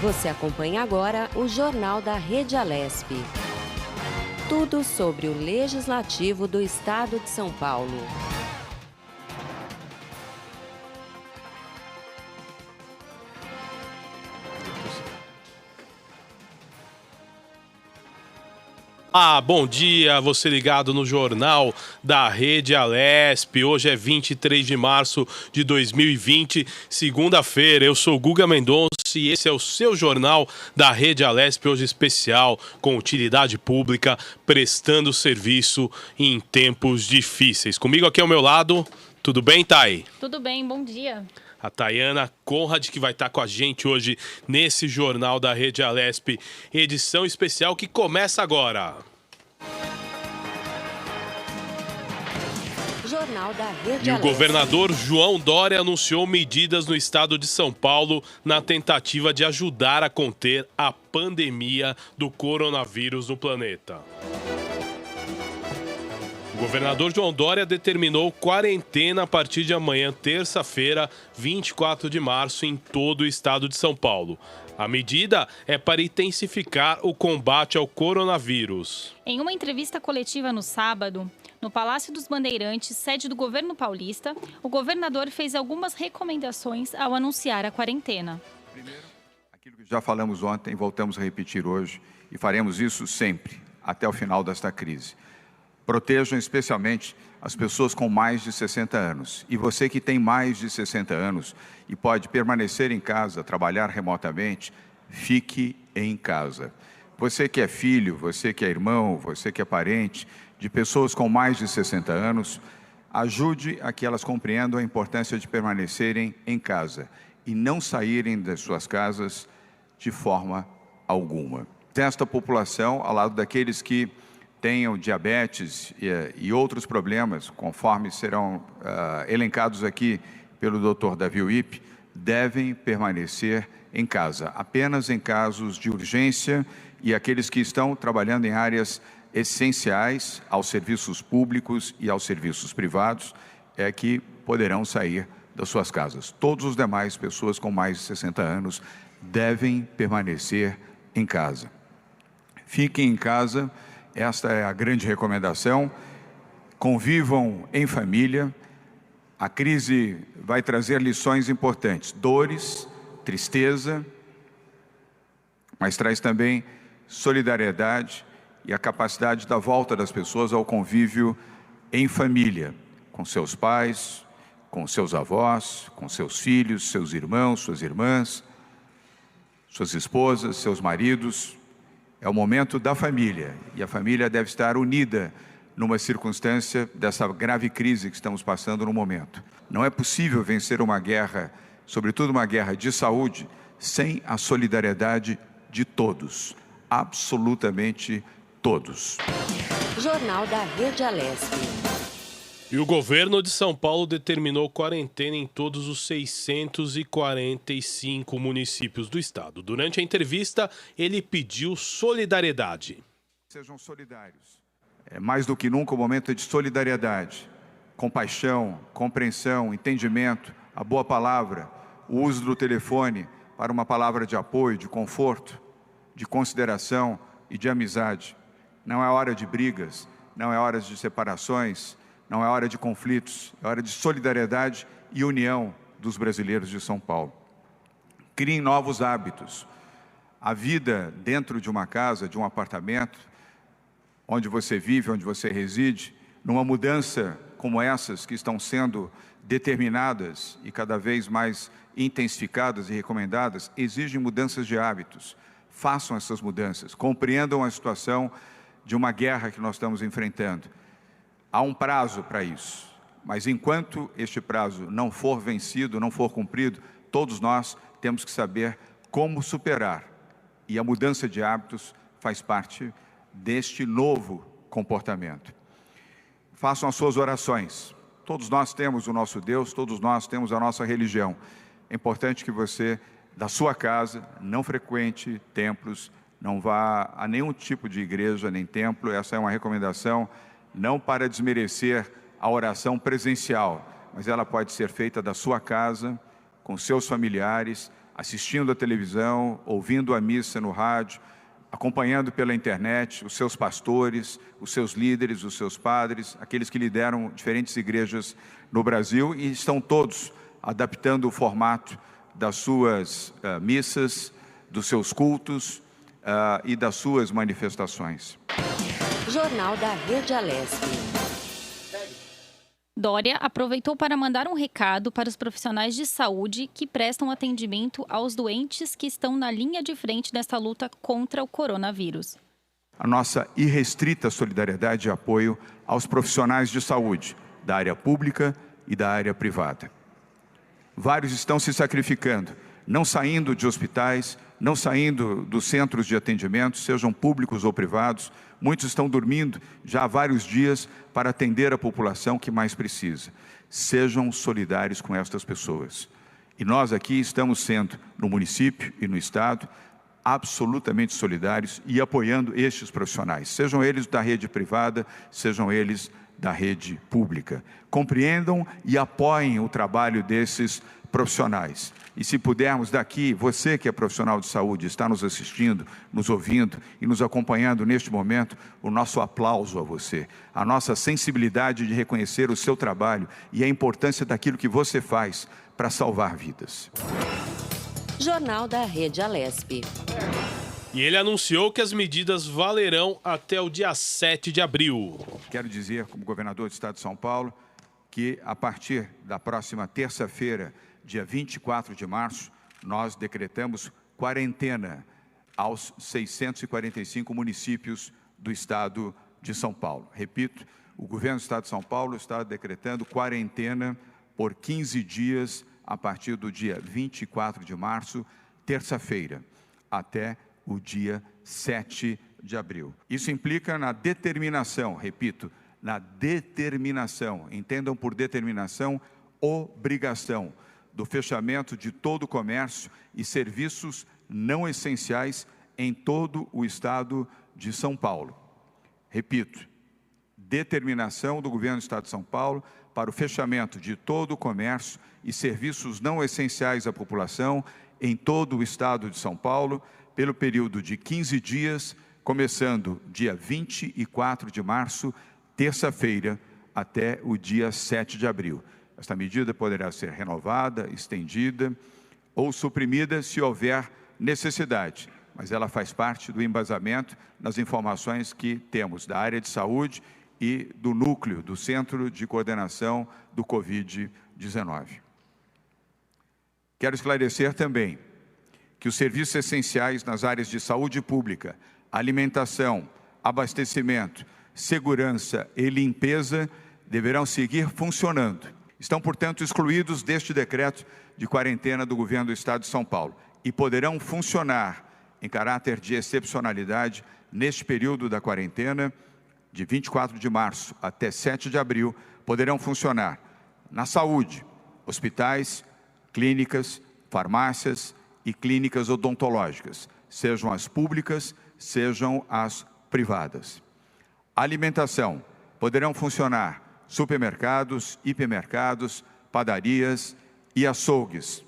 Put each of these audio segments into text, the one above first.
Você acompanha agora o Jornal da Rede Alesp. Tudo sobre o Legislativo do Estado de São Paulo. Bom dia, você ligado no Jornal da Rede Alesp. Hoje é 23 de março de 2020, segunda-feira. Eu sou Guga Mendonça e esse é o seu Jornal da Rede Alesp, hoje especial, com utilidade pública, prestando serviço em tempos difíceis. Comigo aqui ao meu lado, tudo bem, Thay? Tudo bem, bom dia. A Tayana Conrad, que vai estar com a gente hoje nesse Jornal da Rede Alesp, edição especial que começa agora. Jornal da Rede E o Alesp. governador João Dória anunciou medidas no estado de São Paulo na tentativa de ajudar a conter a pandemia do coronavírus no planeta. O governador João Dória determinou quarentena a partir de amanhã, terça-feira, 24 de março, em todo o estado de São Paulo. A medida é para intensificar o combate ao coronavírus. Em uma entrevista coletiva no sábado, no Palácio dos Bandeirantes, sede do governo paulista, o governador fez algumas recomendações ao anunciar a quarentena. Primeiro, aquilo que já falamos ontem, voltamos a repetir hoje, e faremos isso sempre, até o final desta crise. Protejam especialmente as pessoas com mais de 60 anos. E você que tem mais de 60 anos e pode permanecer em casa, trabalhar remotamente, fique em casa. Você que é filho, você que é irmão, você que é parente de pessoas com mais de 60 anos, ajude a que elas compreendam a importância de permanecerem em casa e não saírem das suas casas de forma alguma. Esta população, ao lado daqueles que tenham diabetes e outros problemas, conforme serão elencados aqui pelo Dr. Davi Wipp, devem permanecer em casa, apenas em casos de urgência, e aqueles que estão trabalhando em áreas essenciais aos serviços públicos e aos serviços privados é que poderão sair das suas casas. Todos os demais, pessoas com mais de 60 anos, devem permanecer em casa. Fiquem em casa. Esta é a grande recomendação. Convivam em família. A crise vai trazer lições importantes, dores, tristeza, mas traz também solidariedade e a capacidade da volta das pessoas ao convívio em família, com seus pais, com seus avós, com seus filhos, seus irmãos, suas irmãs, suas esposas, seus maridos. É o momento da família, e a família deve estar unida numa circunstância dessa grave crise que estamos passando no momento. Não é possível vencer uma guerra, sobretudo uma guerra de saúde, sem a solidariedade de todos, absolutamente todos. Jornal da Rede Alesp. E o governo de São Paulo determinou quarentena em todos os 645 municípios do estado. Durante a entrevista, ele pediu solidariedade. Sejam solidários. É mais do que nunca o momento é de solidariedade, compaixão, compreensão, entendimento, a boa palavra, o uso do telefone para uma palavra de apoio, de conforto, de consideração e de amizade. Não é hora de brigas, não é hora de separações, não é hora de conflitos, é hora de solidariedade e união dos brasileiros de São Paulo. Criem novos hábitos. A vida dentro de uma casa, de um apartamento, onde você vive, onde você reside, numa mudança como essas que estão sendo determinadas e cada vez mais intensificadas e recomendadas, exigem mudanças de hábitos. Façam essas mudanças, compreendam a situação de uma guerra que nós estamos enfrentando. Há um prazo para isso, mas enquanto este prazo não for vencido, não for cumprido, todos nós temos que saber como superar. E a mudança de hábitos faz parte deste novo comportamento. Façam as suas orações. Todos nós temos o nosso Deus, todos nós temos a nossa religião. É importante que você, da sua casa, não frequente templos, não vá a nenhum tipo de igreja nem templo. Essa é uma recomendação, não para desmerecer a oração presencial, mas ela pode ser feita da sua casa, com seus familiares, assistindo à televisão, ouvindo a missa no rádio, acompanhando pela internet os seus pastores, os seus líderes, os seus padres, aqueles que lideram diferentes igrejas no Brasil e estão todos adaptando o formato das suas missas, dos seus cultos e das suas manifestações. Jornal da Rede Alesp. Dória aproveitou para mandar um recado para os profissionais de saúde que prestam atendimento aos doentes que estão na linha de frente nesta luta contra o coronavírus. A nossa irrestrita solidariedade e apoio aos profissionais de saúde, da área pública e da área privada. Vários estão se sacrificando, não saindo de hospitais, não saindo dos centros de atendimento, sejam públicos ou privados. Muitos estão dormindo já há vários dias para atender a população que mais precisa. Sejam solidários com estas pessoas. E nós aqui estamos sendo, no município e no estado, absolutamente solidários e apoiando estes profissionais. Sejam eles da rede privada, sejam eles da rede pública. Compreendam e apoiem o trabalho desses profissionais. E se pudermos daqui, você que é profissional de saúde, está nos assistindo, nos ouvindo e nos acompanhando neste momento, o nosso aplauso a você, a nossa sensibilidade de reconhecer o seu trabalho e a importância daquilo que você faz para salvar vidas. Jornal da Rede Alesp. E ele anunciou que as medidas valerão até o dia 7 de abril. Quero dizer, como governador do estado de São Paulo, que a partir da próxima terça-feira, dia 24 de março, nós decretamos quarentena aos 645 municípios do estado de São Paulo. Repito, o governo do estado de São Paulo está decretando quarentena por 15 dias a partir do dia 24 de março, terça-feira, até o dia 7 de abril. Isso implica na determinação, repito, na determinação, entendam por determinação, obrigação, do fechamento de todo o comércio e serviços não essenciais em todo o estado de São Paulo. Repito, determinação do governo do estado de São Paulo para o fechamento de todo o comércio e serviços não essenciais à população em todo o estado de São Paulo, pelo período de 15 dias, começando dia 24 de março, terça-feira, até o dia 7 de abril. Esta medida poderá ser renovada, estendida ou suprimida se houver necessidade, mas ela faz parte do embasamento nas informações que temos da área de saúde e do núcleo do Centro de Coordenação do Covid-19. Quero esclarecer também que os serviços essenciais nas áreas de saúde pública, alimentação, abastecimento, segurança e limpeza deverão seguir funcionando. Estão, portanto, excluídos deste decreto de quarentena do governo do estado de São Paulo e poderão funcionar em caráter de excepcionalidade neste período da quarentena, de 24 de março até 7 de abril, poderão funcionar na saúde, hospitais, clínicas, farmácias e clínicas odontológicas, sejam as públicas, sejam as privadas. Alimentação, poderão funcionar supermercados, hipermercados, padarias e açougues.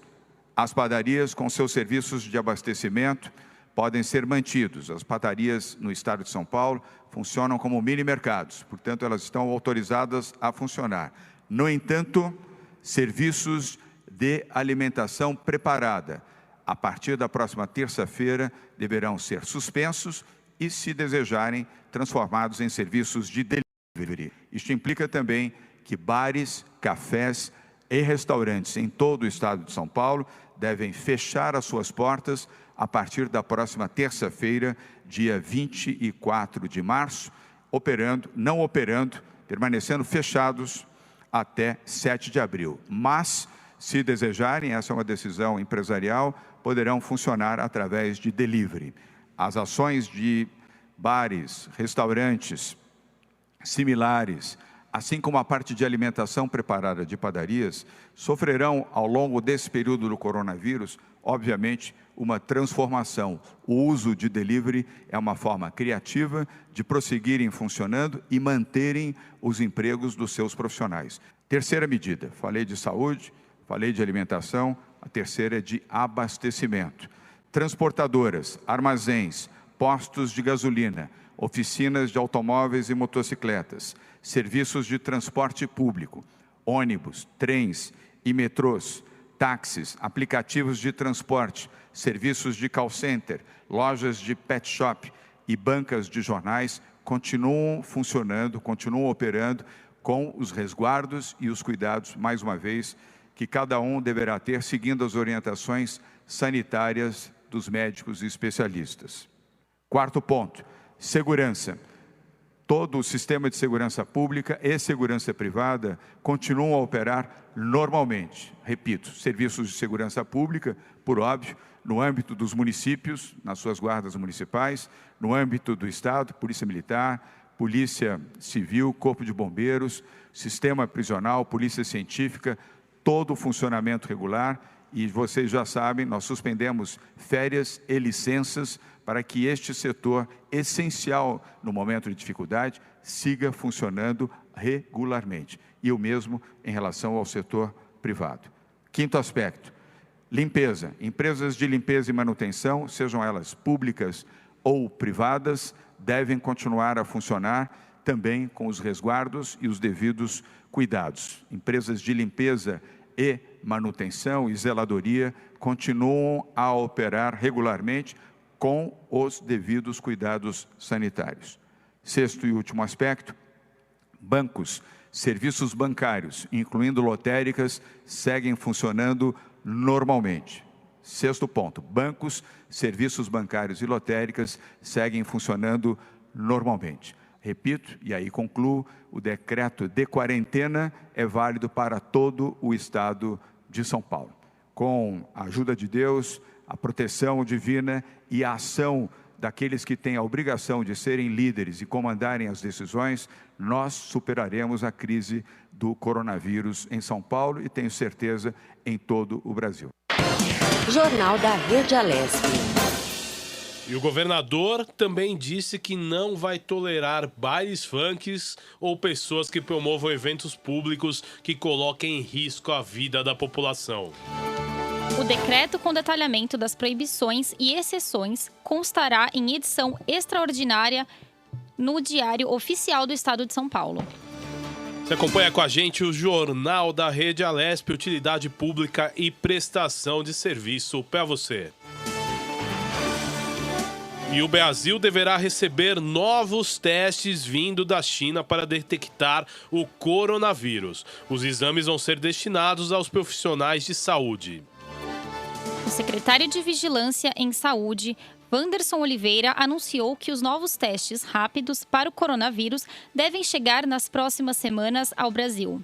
As padarias com seus serviços de abastecimento podem ser mantidos. As padarias no estado de São Paulo funcionam como mini mercados, portanto elas estão autorizadas a funcionar. No entanto, serviços de alimentação preparada, a partir da próxima terça-feira, deverão ser suspensos e, se desejarem, transformados em serviços de delivery. Isto implica também que bares, cafés e restaurantes em todo o estado de São Paulo devem fechar as suas portas a partir da próxima terça-feira, dia 24 de março, não operando, permanecendo fechados até 7 de abril. Mas, se desejarem, essa é uma decisão empresarial, poderão funcionar através de delivery. As ações de bares, restaurantes, similares, assim como a parte de alimentação preparada de padarias, sofrerão ao longo desse período do coronavírus, obviamente, uma transformação. O uso de delivery é uma forma criativa de prosseguirem funcionando e manterem os empregos dos seus profissionais. Terceira medida, falei de saúde, falei de alimentação, A terceira é de abastecimento. Transportadoras, armazéns, postos de gasolina, oficinas de automóveis e motocicletas, serviços de transporte público, ônibus, trens e metrôs, táxis, aplicativos de transporte, serviços de call center, lojas de pet shop e bancas de jornais continuam funcionando, continuam operando com os resguardos e os cuidados, mais uma vez, que cada um deverá ter seguindo as orientações sanitárias dos médicos e especialistas. Quarto ponto, segurança. Todo o sistema de segurança pública e segurança privada continuam a operar normalmente. Repito, serviços de segurança pública, por óbvio, no âmbito dos municípios, nas suas guardas municipais, no âmbito do Estado, Polícia Militar, Polícia Civil, Corpo de Bombeiros, Sistema Prisional, Polícia Científica, todo o funcionamento regular. E vocês já sabem, nós suspendemos férias e licenças para que este setor essencial no momento de dificuldade siga funcionando regularmente. E o mesmo em relação ao setor privado. Quinto aspecto, limpeza. Empresas de limpeza e manutenção, sejam elas públicas ou privadas, devem continuar a funcionar também com os resguardos e os devidos cuidados. Empresas de limpeza e manutenção e zeladoria continuam a operar regularmente com os devidos cuidados sanitários. Sexto e último aspecto, bancos, serviços bancários, incluindo lotéricas, seguem funcionando normalmente. Sexto ponto, bancos, serviços bancários e lotéricas seguem funcionando normalmente. Repito, e aí concluo, o decreto de quarentena é válido para todo o estado de São Paulo. Com a ajuda de Deus, a proteção divina e a ação daqueles que têm a obrigação de serem líderes e comandarem as decisões, nós superaremos a crise do coronavírus em São Paulo e tenho certeza em todo o Brasil. Jornal da Rede Alesp. E o governador também disse que não vai tolerar bailes funks ou pessoas que promovam eventos públicos que coloquem em risco a vida da população. O decreto com detalhamento das proibições e exceções constará em edição extraordinária no Diário Oficial do Estado de São Paulo. Você acompanha com a gente o Jornal da Rede Alesp, utilidade pública e prestação de serviço para você. E o Brasil deverá receber novos testes vindo da China para detectar o coronavírus. Os exames vão ser destinados aos profissionais de saúde. O secretário de Vigilância em Saúde, Wanderson Oliveira, anunciou que os novos testes rápidos para o coronavírus devem chegar nas próximas semanas ao Brasil.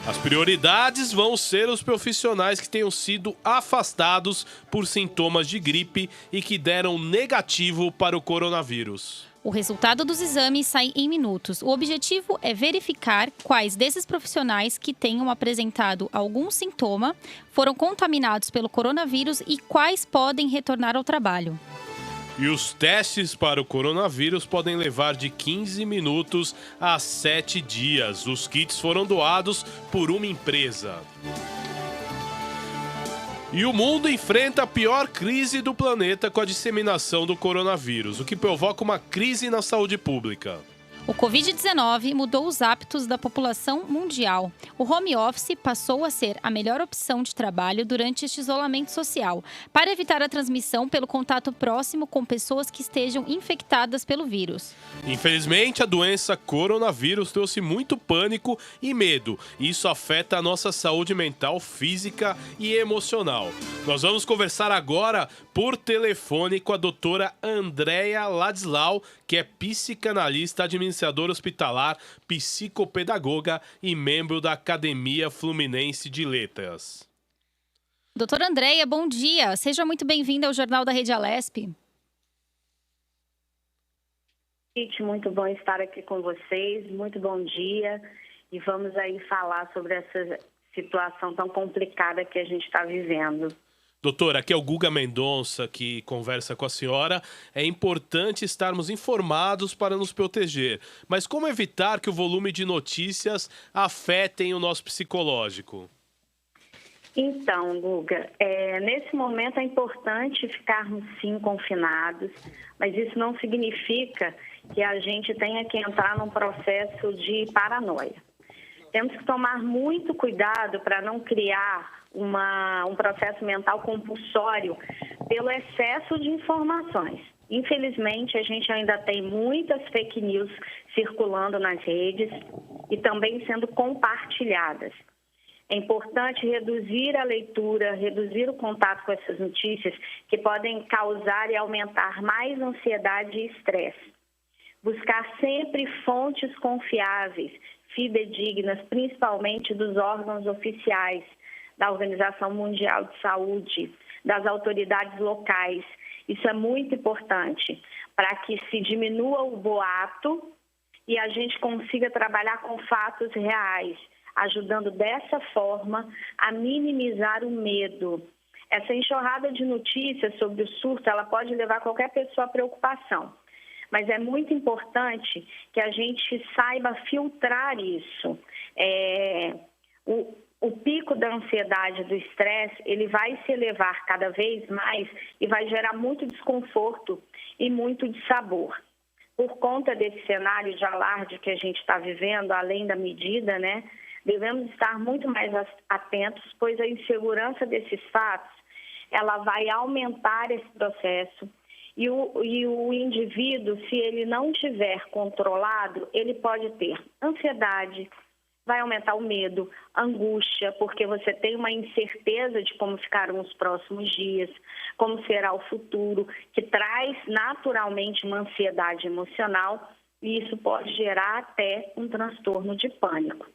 As prioridades vão ser os profissionais que tenham sido afastados por sintomas de gripe e que deram negativo para o coronavírus. O resultado dos exames sai em minutos. O objetivo é verificar quais desses profissionais que tenham apresentado algum sintoma foram contaminados pelo coronavírus e quais podem retornar ao trabalho. E os testes para o coronavírus podem levar de 15 minutos a 7 dias. Os kits foram doados por uma empresa. E o mundo enfrenta a pior crise do planeta com a disseminação do coronavírus, o que provoca uma crise na saúde pública. O Covid-19 mudou os hábitos da população mundial. O home office passou a ser a melhor opção de trabalho durante este isolamento social, para evitar a transmissão pelo contato próximo com pessoas que estejam infectadas pelo vírus. Infelizmente, a doença coronavírus trouxe muito pânico e medo. Isso afeta a nossa saúde mental, física e emocional. Nós vamos conversar agora por telefone com a doutora Andréia Ladislau, que é psicanalista, administradora hospitalar, psicopedagoga e membro da Academia Fluminense de Letras. Doutora Andréia, bom dia. Seja muito bem-vinda ao Jornal da Rede Alesp. Muito bom estar aqui com vocês, muito bom dia. E vamos aí falar sobre essa situação tão complicada que a gente está vivendo. Doutora, aqui é o Guga Mendonça que conversa com a senhora. É importante estarmos informados para nos proteger. Mas como evitar que o volume de notícias afetem o nosso psicológico? Então, Guga, nesse momento é importante ficarmos sim confinados, mas isso não significa que a gente tenha que entrar num processo de paranoia. Temos que tomar muito cuidado para não criar um processo mental compulsório pelo excesso de informações. Infelizmente, a gente ainda tem muitas fake news circulando nas redes e também sendo compartilhadas. É importante reduzir a leitura, reduzir o contato com essas notícias que podem causar e aumentar mais ansiedade e estresse. Buscar sempre fontes confiáveis, fidedignas, principalmente dos órgãos oficiais, da Organização Mundial de Saúde, das autoridades locais. Isso é muito importante para que se diminua o boato e a gente consiga trabalhar com fatos reais, ajudando dessa forma a minimizar o medo. Essa enxurrada de notícias sobre o surto, ela pode levar qualquer pessoa à preocupação. Mas é muito importante que a gente saiba filtrar isso. O pico da ansiedade, do estresse, ele vai se elevar cada vez mais e vai gerar muito desconforto e muito dissabor. Por conta desse cenário de alarde que a gente está vivendo, além da medida, né, devemos estar muito mais atentos, pois a insegurança desses fatos, ela vai aumentar esse processo. E o indivíduo, se ele não tiver controlado, ele pode ter ansiedade, vai aumentar o medo, angústia, porque você tem uma incerteza de como ficarão os próximos dias, como será o futuro, que traz naturalmente uma ansiedade emocional e isso pode gerar até um transtorno de pânico.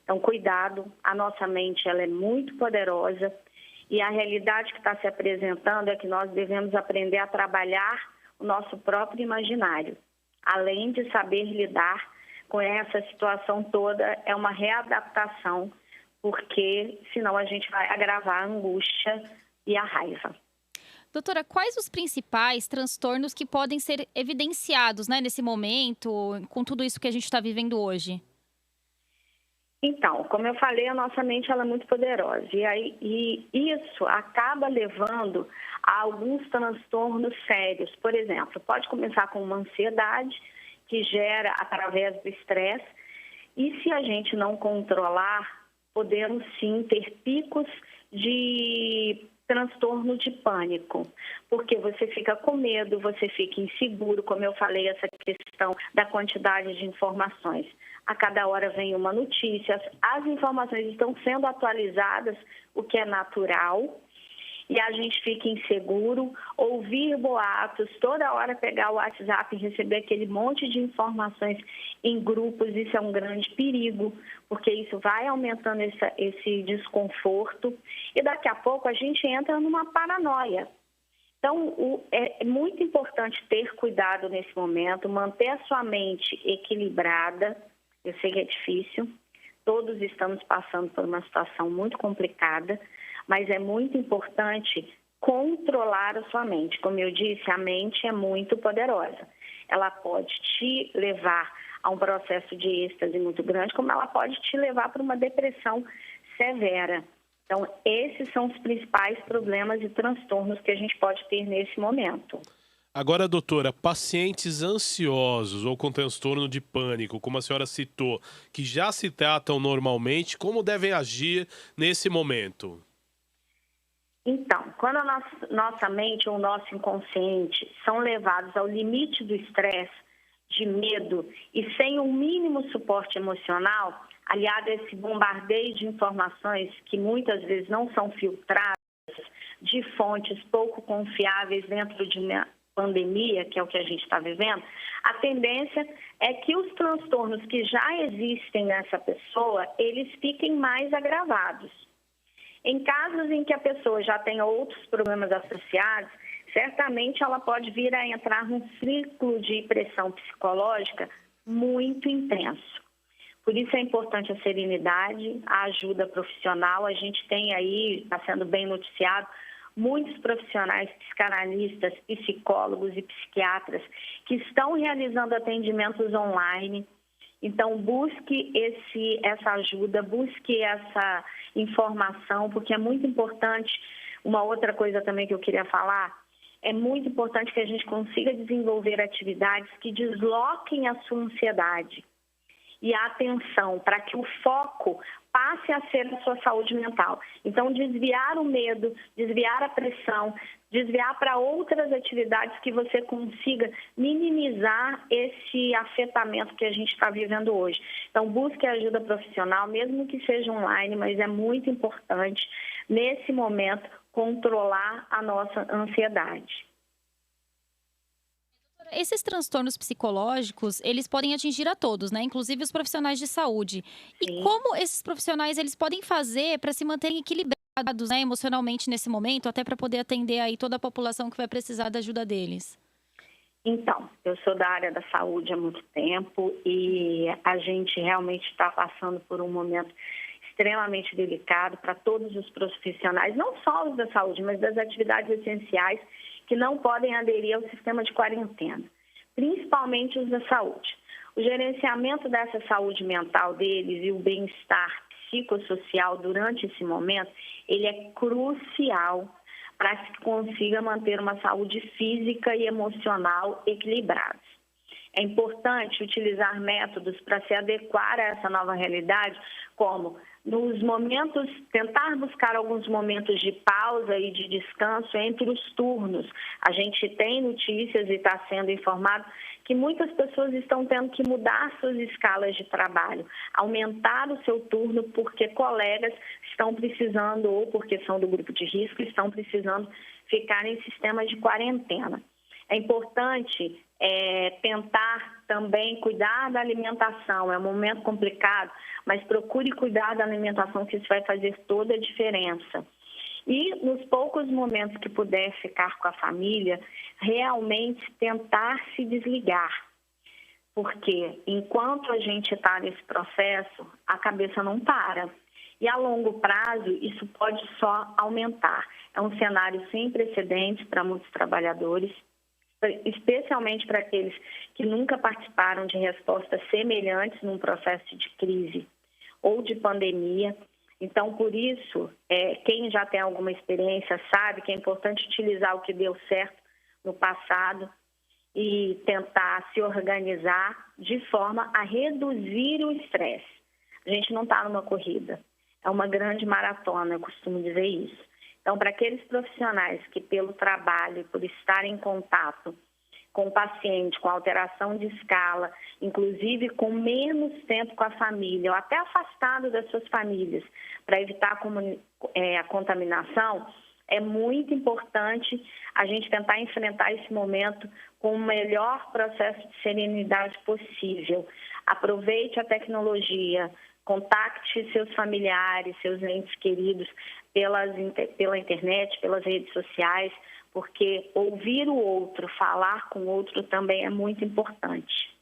Então, cuidado, a nossa mente ela é muito poderosa e a realidade que está se apresentando é que nós devemos aprender a trabalhar o nosso próprio imaginário, além de saber lidar com essa situação toda, é uma readaptação, porque senão a gente vai agravar a angústia e a raiva. Doutora, quais os principais transtornos que podem ser evidenciados, né, nesse momento, com tudo isso que a gente está vivendo hoje? Então, como eu falei, a nossa mente ela é muito poderosa e isso acaba levando a alguns transtornos sérios. Por exemplo, pode começar com uma ansiedade que gera através do estresse e se a gente não controlar, podemos sim ter picos de transtorno de pânico, porque você fica com medo, você fica inseguro, como eu falei, essa questão da quantidade de informações. A cada hora vem uma notícia, as informações estão sendo atualizadas, o que é natural, e a gente fica inseguro, ouvir boatos, toda hora pegar o WhatsApp e receber aquele monte de informações em grupos, isso é um grande perigo, porque isso vai aumentando esse desconforto e daqui a pouco a gente entra numa paranoia. Então, é muito importante ter cuidado nesse momento, manter a sua mente equilibrada. Eu sei que é difícil, todos estamos passando por uma situação muito complicada, mas é muito importante controlar a sua mente. Como eu disse, a mente é muito poderosa. Ela pode te levar a um processo de êxtase muito grande, como ela pode te levar para uma depressão severa. Então, esses são os principais problemas e transtornos que a gente pode ter nesse momento. Agora, doutora, pacientes ansiosos ou com transtorno de pânico, como a senhora citou, que já se tratam normalmente, como devem agir nesse momento? Então, quando a nossa mente ou o nosso inconsciente são levados ao limite do estresse, de medo e sem um mínimo suporte emocional, aliado a esse bombardeio de informações que muitas vezes não são filtradas, de fontes pouco confiáveis dentro de uma pandemia, que é o que a gente está vivendo, a tendência é que os transtornos que já existem nessa pessoa, eles fiquem mais agravados. Em casos em que a pessoa já tem outros problemas associados, certamente ela pode vir a entrar num ciclo de pressão psicológica muito intenso. Por isso é importante a serenidade, a ajuda profissional. A gente tem aí, está sendo bem noticiado, muitos profissionais psicanalistas, psicólogos e psiquiatras que estão realizando atendimentos online Então, busque essa ajuda, busque essa informação, porque é muito importante. Uma outra coisa também que eu queria falar, é muito importante que a gente consiga desenvolver atividades que desloquem a sua ansiedade e a atenção, para que o foco passe a ser a sua saúde mental. Então, desviar o medo, desviar a pressão, desviar para outras atividades que você consiga minimizar esse afetamento que a gente está vivendo hoje. Então, busque ajuda profissional, mesmo que seja online, mas é muito importante, nesse momento, controlar a nossa ansiedade. Esses transtornos psicológicos, eles podem atingir a todos, né? Inclusive os profissionais de saúde. E Sim. como esses profissionais eles podem fazer para se manterem equilibrados, né, emocionalmente nesse momento, até para poder atender aí toda a população que vai precisar da ajuda deles? Então, eu sou da área da saúde há muito tempo e a gente realmente está passando por um momento extremamente delicado para todos os profissionais, não só os da saúde, mas das atividades essenciais que não podem aderir ao sistema de quarentena, principalmente os da saúde. O gerenciamento dessa saúde mental deles e o bem-estar psicossocial durante esse momento, ele é crucial para que se consiga manter uma saúde física e emocional equilibrados. É importante utilizar métodos para se adequar a essa nova realidade, como nos momentos, tentar buscar alguns momentos de pausa e de descanso entre os turnos. A gente tem notícias e está sendo informado que muitas pessoas estão tendo que mudar suas escalas de trabalho, aumentar o seu turno porque colegas estão precisando, ou porque são do grupo de risco, estão precisando ficar em sistemas de quarentena. É importante tentar também cuidar da alimentação. É um momento complicado, mas procure cuidar da alimentação, que isso vai fazer toda a diferença. E nos poucos momentos que puder ficar com a família, realmente tentar se desligar. Porque enquanto a gente está nesse processo, a cabeça não para. E a longo prazo, isso pode só aumentar. É um cenário sem precedentes para muitos trabalhadores, especialmente para aqueles que nunca participaram de respostas semelhantes num processo de crise ou de pandemia. Então, por isso, quem já tem alguma experiência sabe que é importante utilizar o que deu certo no passado e tentar se organizar de forma a reduzir o estresse. A gente não está numa corrida, é uma grande maratona, eu costumo dizer isso. Então, para aqueles profissionais que, pelo trabalho, por estar em contato com o paciente, com alteração de escala, inclusive com menos tempo com a família, ou até afastado das suas famílias, para evitar a contaminação, é muito importante a gente tentar enfrentar esse momento com o melhor processo de serenidade possível. Aproveite a tecnologia, contacte seus familiares, seus entes queridos pela internet, pelas redes sociais, porque ouvir o outro, falar com o outro também é muito importante.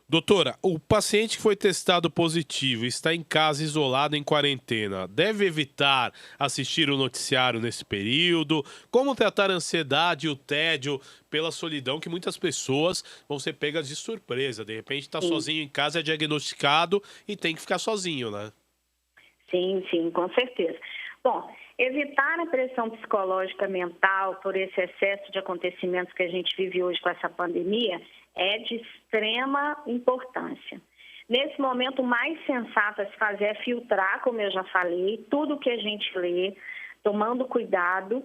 Doutora, o paciente que foi testado positivo e está em casa isolado em quarentena, deve evitar assistir o noticiário nesse período? Como tratar a ansiedade e o tédio pela solidão, que muitas pessoas vão ser pegas de surpresa? De repente está sozinho em casa, é diagnosticado e tem que ficar sozinho, né? Sim, com certeza. Bom, evitar a pressão psicológica mental por esse excesso de acontecimentos que a gente vive hoje com essa pandemia é de extrema importância. Nesse momento, o mais sensato a se fazer é filtrar, como eu já falei, tudo que a gente lê, tomando cuidado.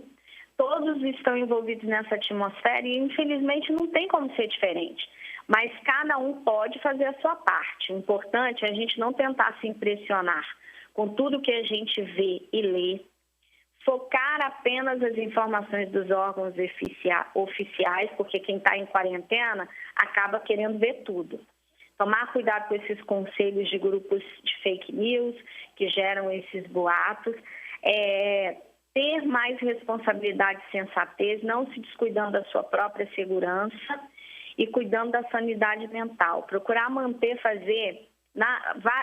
Todos estão envolvidos nessa atmosfera e, infelizmente, não tem como ser diferente. Mas cada um pode fazer a sua parte. O importante é a gente não tentar se impressionar com tudo que a gente vê e lê, focar apenas as informações dos órgãos oficiais, porque quem está em quarentena acaba querendo ver tudo. Tomar cuidado com esses conselhos de grupos de fake news que geram esses boatos, ter mais responsabilidade e sensatez, não se descuidando da sua própria segurança e cuidando da sanidade mental. Procurar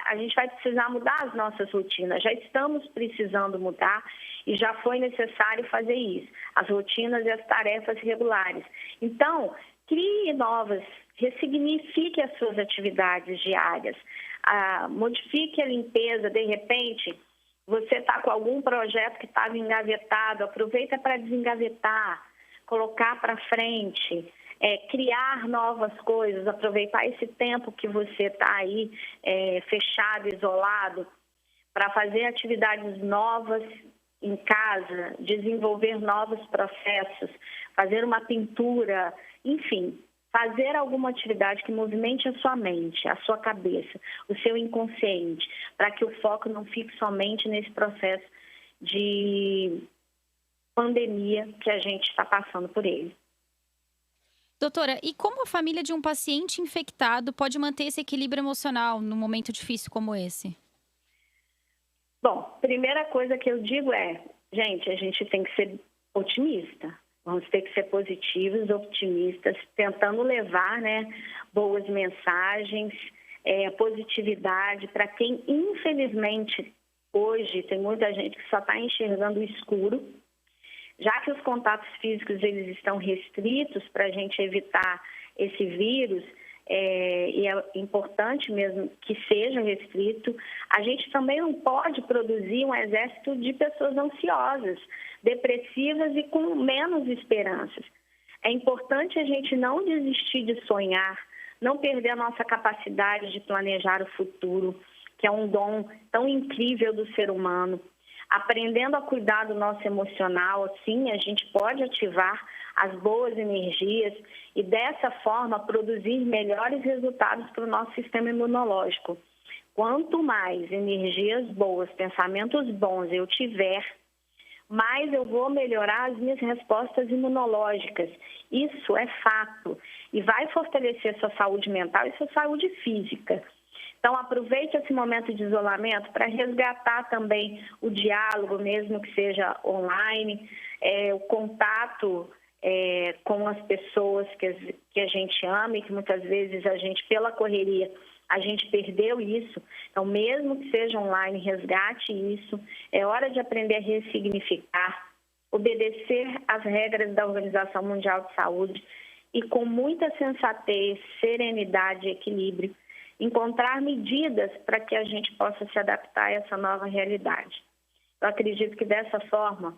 a gente vai precisar mudar as nossas rotinas, já estamos precisando mudar e já foi necessário fazer isso, as rotinas e as tarefas regulares. Então, crie novas ressignifique as suas atividades diárias, modifique a limpeza. De repente, você está com algum projeto que estava engavetado, aproveita para desengavetar, colocar para frente, criar novas coisas, aproveitar esse tempo que você está aí fechado, isolado, para fazer atividades novas em casa, desenvolver novos processos, fazer uma pintura, enfim, fazer alguma atividade que movimente a sua mente, a sua cabeça, o seu inconsciente, para que o foco não fique somente nesse processo de pandemia que a gente está passando por ele. Doutora, e como a família de um paciente infectado pode manter esse equilíbrio emocional num momento difícil como esse? Bom, primeira coisa que eu digo gente, a gente tem que ser otimista. Vamos ter que ser positivos, optimistas, tentando levar, boas mensagens, positividade para quem, infelizmente, hoje tem muita gente que só está enxergando o escuro. Já que os contatos físicos eles estão restritos para a gente evitar esse vírus, e é importante mesmo que seja restrito, a gente também não pode produzir um exército de pessoas ansiosas, depressivas e com menos esperanças. É importante a gente não desistir de sonhar, não perder a nossa capacidade de planejar o futuro, que é um dom tão incrível do ser humano. Aprendendo a cuidar do nosso emocional, assim, a gente pode ativar as boas energias e, dessa forma, produzir melhores resultados para o nosso sistema imunológico. Quanto mais energias boas, pensamentos bons eu tiver, mais eu vou melhorar as minhas respostas imunológicas. Isso é fato. E vai fortalecer sua saúde mental e sua saúde física. Então, aproveite esse momento de isolamento para resgatar também o diálogo, mesmo que seja online, o contato com as pessoas que a gente ama e que muitas vezes a gente, pela correria, a gente perdeu isso. Então, mesmo que seja online, resgate isso. É hora de aprender a ressignificar, obedecer às regras da Organização Mundial de Saúde e, com muita sensatez, serenidade e equilíbrio, encontrar medidas para que a gente possa se adaptar a essa nova realidade. Eu acredito que dessa forma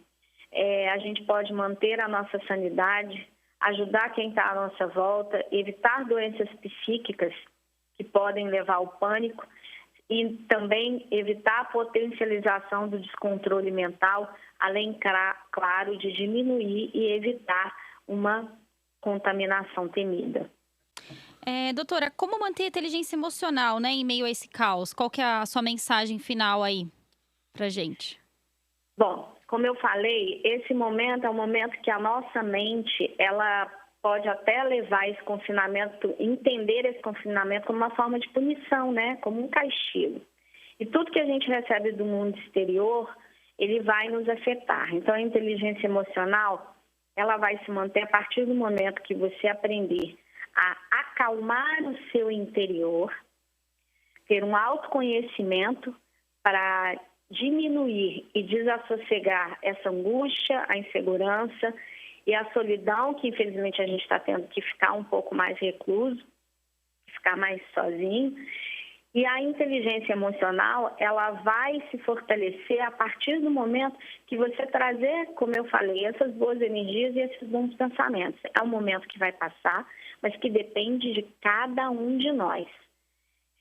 a gente pode manter a nossa sanidade, ajudar quem está à nossa volta, evitar doenças psíquicas que podem levar ao pânico e também evitar a potencialização do descontrole mental, além, claro, de diminuir e evitar uma contaminação temida. Doutora, como manter a inteligência emocional, em meio a esse caos? Qual que é a sua mensagem final aí pra gente? Bom, como eu falei, esse momento é um momento que a nossa mente, ela pode até levar esse confinamento, entender esse confinamento como uma forma de punição, como um castigo. E tudo que a gente recebe do mundo exterior, ele vai nos afetar. Então, a inteligência emocional, ela vai se manter a partir do momento que você aprender a acalmar o seu interior, ter um autoconhecimento para diminuir e desassossegar essa angústia, a insegurança e a solidão que, infelizmente, a gente está tendo que ficar um pouco mais recluso, ficar mais sozinho. E a inteligência emocional, ela vai se fortalecer a partir do momento que você trazer, como eu falei, essas boas energias e esses bons pensamentos. É um momento que vai passar, mas que depende de cada um de nós.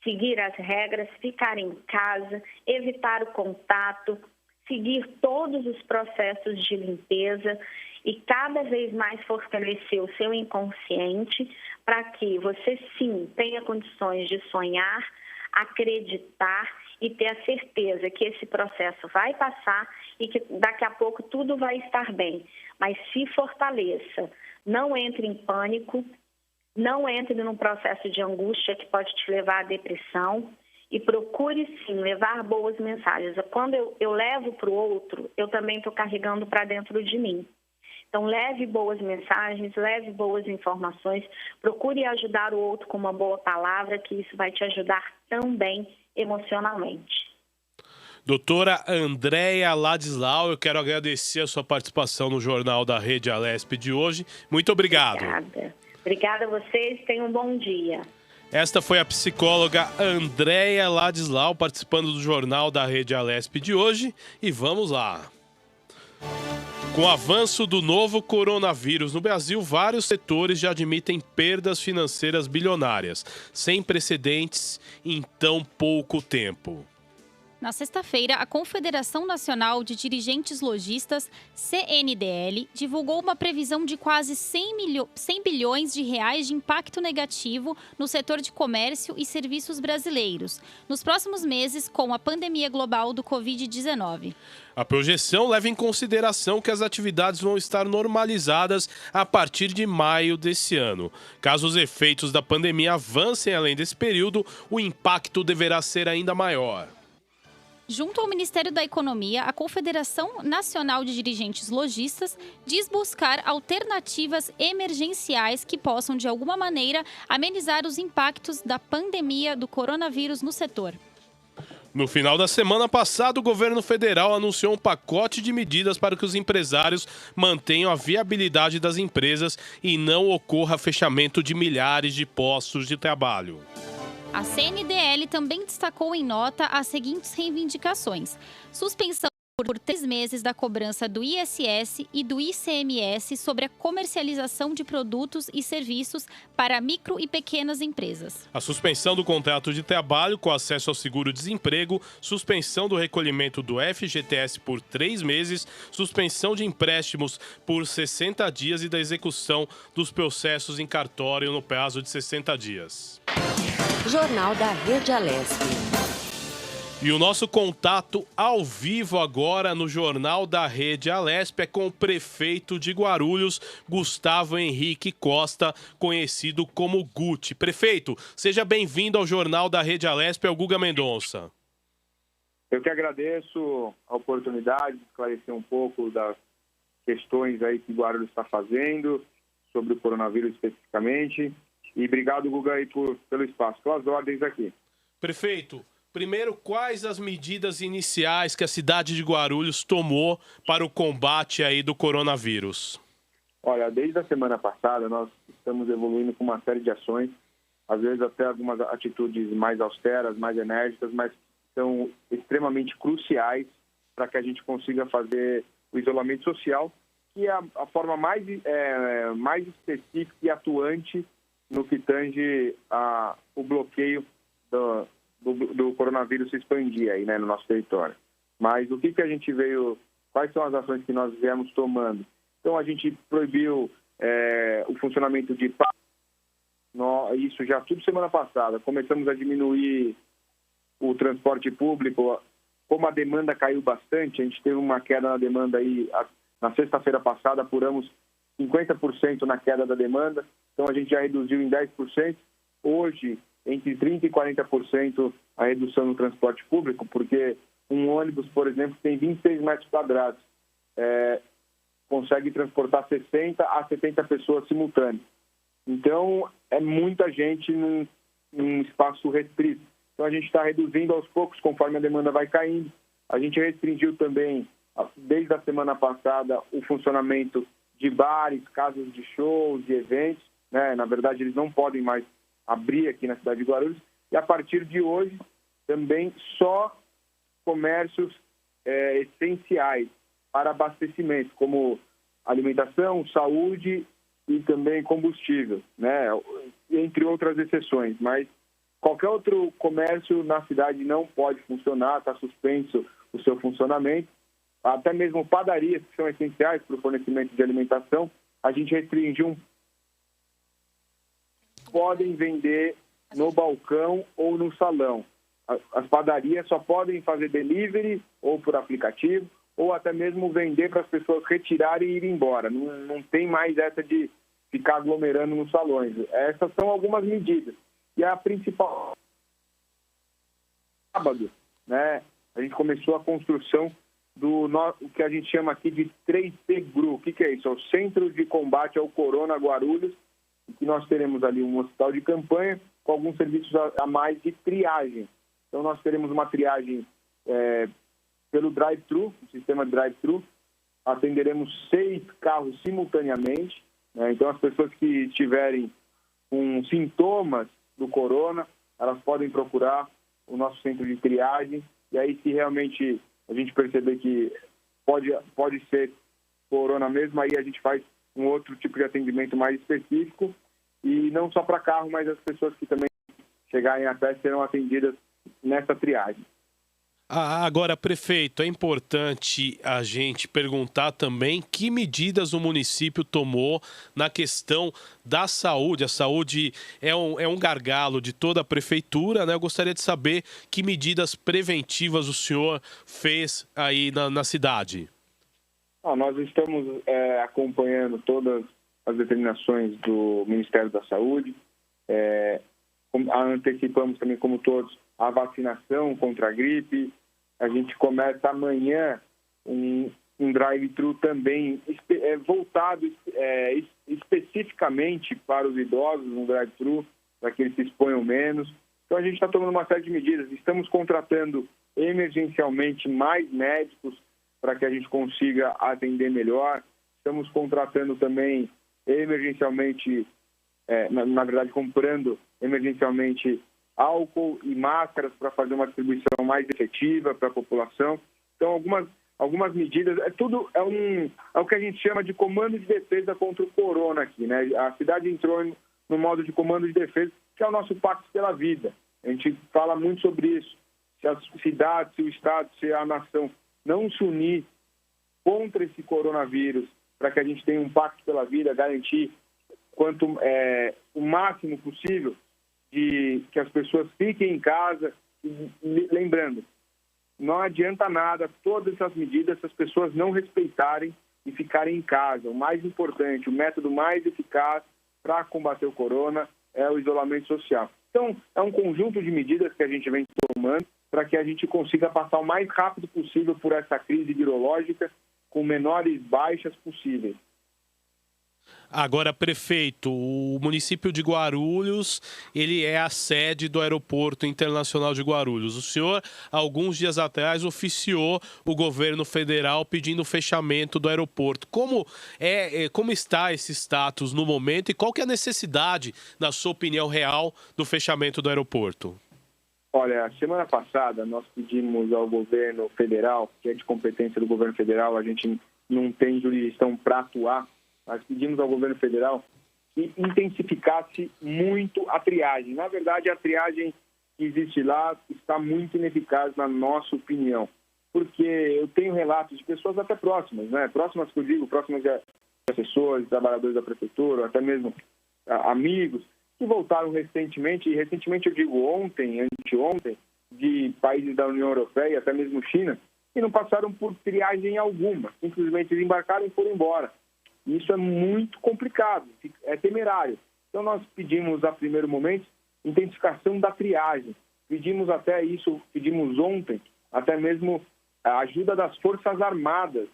Seguir as regras, ficar em casa, evitar o contato, seguir todos os processos de limpeza e cada vez mais fortalecer o seu inconsciente para que você, sim, tenha condições de sonhar, acreditar e ter a certeza que esse processo vai passar e que daqui a pouco tudo vai estar bem. Mas se fortaleça, não entre em pânico, não entre num processo de angústia que pode te levar à depressão e procure, sim, levar boas mensagens. Quando eu levo para o outro, eu também estou carregando para dentro de mim. Então, leve boas mensagens, leve boas informações, procure ajudar o outro com uma boa palavra, que isso vai te ajudar também emocionalmente. Doutora Andréia Ladislau, eu quero agradecer a sua participação no Jornal da Rede Alesp de hoje. Muito obrigado. Obrigada. Obrigada a vocês, tenham um bom dia. Esta foi a psicóloga Andréia Ladislau participando do Jornal da Rede Alesp de hoje. E vamos lá. Com o avanço do novo coronavírus no Brasil, vários setores já admitem perdas financeiras bilionárias, sem precedentes em tão pouco tempo. Na sexta-feira, a Confederação Nacional de Dirigentes Lojistas, CNDL, divulgou uma previsão de quase 100 bilhões de reais de impacto negativo no setor de comércio e serviços brasileiros, nos próximos meses com a pandemia global do Covid-19. A projeção leva em consideração que as atividades vão estar normalizadas a partir de maio desse ano. Caso os efeitos da pandemia avancem além desse período, o impacto deverá ser ainda maior. Junto ao Ministério da Economia, a Confederação Nacional de Dirigentes Lojistas diz buscar alternativas emergenciais que possam, de alguma maneira, amenizar os impactos da pandemia do coronavírus no setor. No final da semana passada, o governo federal anunciou um pacote de medidas para que os empresários mantenham a viabilidade das empresas e não ocorra fechamento de milhares de postos de trabalho. A CNDL também destacou em nota as seguintes reivindicações: suspensão por 3 meses da cobrança do ISS e do ICMS sobre a comercialização de produtos e serviços para micro e pequenas empresas. A suspensão do contrato de trabalho com acesso ao seguro-desemprego, suspensão do recolhimento do FGTS por 3 meses, suspensão de empréstimos por 60 dias e da execução dos processos em cartório no prazo de 60 dias. Jornal da Rede Alesp. E o nosso contato ao vivo agora no Jornal da Rede Alesp é com o prefeito de Guarulhos, Gustavo Henrique Costa, conhecido como Guti. Prefeito, seja bem-vindo ao Jornal da Rede Alesp, é o Guga Mendonça. Eu que agradeço a oportunidade de esclarecer um pouco das questões aí que Guarulhos está fazendo, sobre o coronavírus especificamente. E obrigado, Guga, aí pelo espaço, pelas ordens aqui. Prefeito, primeiro, quais as medidas iniciais que a cidade de Guarulhos tomou para o combate aí do coronavírus? Olha, desde a semana passada nós estamos evoluindo com uma série de ações, às vezes até algumas atitudes mais austeras, mais enérgicas, mas são extremamente cruciais para que a gente consiga fazer o isolamento social, que é a forma mais específica e atuante no que tange o bloqueio do coronavírus se expandir aí, né, no nosso território. Mas o que a gente veio, quais são as ações que nós viemos tomando? Então, a gente proibiu o funcionamento de isso já tudo semana passada. Começamos a diminuir o transporte público. Como a demanda caiu bastante, a gente teve uma queda na demanda aí. Na sexta-feira passada, apuramos 50% na queda da demanda. Então, a gente já reduziu em 10%. Hoje, entre 30% e 40% a redução no transporte público, porque um ônibus, por exemplo, tem 26 metros quadrados. Consegue transportar 60 a 70 pessoas simultâneas. Então, é muita gente num espaço restrito. Então, a gente está reduzindo aos poucos, conforme a demanda vai caindo. A gente restringiu também, desde a semana passada, o funcionamento de bares, casas de shows, de eventos. Né? Na verdade, eles não podem mais abrir aqui na cidade de Guarulhos. E, a partir de hoje, também só comércios essenciais para abastecimento, como alimentação, saúde e também combustível, né? Entre outras exceções. Mas qualquer outro comércio na cidade não pode funcionar, está suspenso o seu funcionamento. Até mesmo padarias, que são essenciais para o fornecimento de alimentação, a gente restringiu podem vender no balcão ou no salão. As padarias só podem fazer delivery ou por aplicativo, ou até mesmo vender para as pessoas retirarem e ir embora. Não tem mais essa de ficar aglomerando nos salões. Essas são algumas medidas. E a principal... Sábado, né, a gente começou a construção o que a gente chama aqui de 3P GRU. O que é isso? É o Centro de Combate ao Corona Guarulhos, que nós teremos ali um hospital de campanha com alguns serviços a mais de triagem. Então, nós teremos uma triagem pelo drive-thru, o sistema drive-thru. Atenderemos 6 carros simultaneamente. Né? Então, as pessoas que estiverem com sintomas do corona, elas podem procurar o nosso centro de triagem, e aí se realmente a gente perceber que pode ser corona mesmo, aí a gente faz um outro tipo de atendimento mais específico, e não só para carro, mas as pessoas que também chegarem a pé serão atendidas nessa triagem. Agora, prefeito, é importante a gente perguntar também que medidas o município tomou na questão da saúde. A saúde é um gargalo de toda a prefeitura, né? Eu gostaria de saber que medidas preventivas o senhor fez aí na cidade. Nós estamos acompanhando todas as determinações do Ministério da Saúde. Antecipamos também, como todos, a vacinação contra a gripe. A gente começa amanhã um drive-thru também voltado especificamente para os idosos, um drive-thru, para que eles se exponham menos. Então, a gente está tomando uma série de medidas. Estamos contratando emergencialmente mais médicos para que a gente consiga atender melhor. Estamos contratando também emergencialmente, na verdade, comprando emergencialmente álcool e máscaras para fazer uma distribuição mais efetiva para a população. Então, algumas medidas, é o que a gente chama de comando de defesa contra o corona aqui, né? A cidade entrou no modo de comando de defesa, que é o nosso pacto pela vida. A gente fala muito sobre isso. Se a cidade, se o Estado, se a nação não se unir contra esse coronavírus, para que a gente tenha um pacto pela vida, garantir o máximo possível de que as pessoas fiquem em casa. E, lembrando, não adianta nada todas essas medidas se as pessoas não respeitarem e ficarem em casa. O mais importante, o método mais eficaz para combater o corona é o isolamento social. Então, é um conjunto de medidas que a gente vem tomando para que a gente consiga passar o mais rápido possível por essa crise virológica com menores baixas possíveis. Agora, prefeito, o município de Guarulhos, ele é a sede do Aeroporto Internacional de Guarulhos. O senhor, alguns dias atrás, oficiou o governo federal pedindo o fechamento do aeroporto. Como está esse status no momento e qual que é a necessidade, na sua opinião real, do fechamento do aeroporto? Olha, semana passada nós pedimos ao governo federal, que é de competência do governo federal, a gente não tem jurisdição para atuar, nós pedimos ao governo federal que intensificasse muito a triagem. Na verdade, a triagem que existe lá está muito ineficaz, na nossa opinião, porque eu tenho relatos de pessoas até próximas, né? Próximas que eu digo, próximas de assessores, trabalhadores da prefeitura, até mesmo amigos, que voltaram recentemente, e recentemente eu digo ontem, anteontem, de países da União Europeia, até mesmo China, e não passaram por triagem alguma, simplesmente desembarcaram e foram embora. Isso é muito complicado, é temerário. Então, nós pedimos, a primeiro momento, intensificação da triagem. Pedimos ontem, até mesmo a ajuda das Forças Armadas.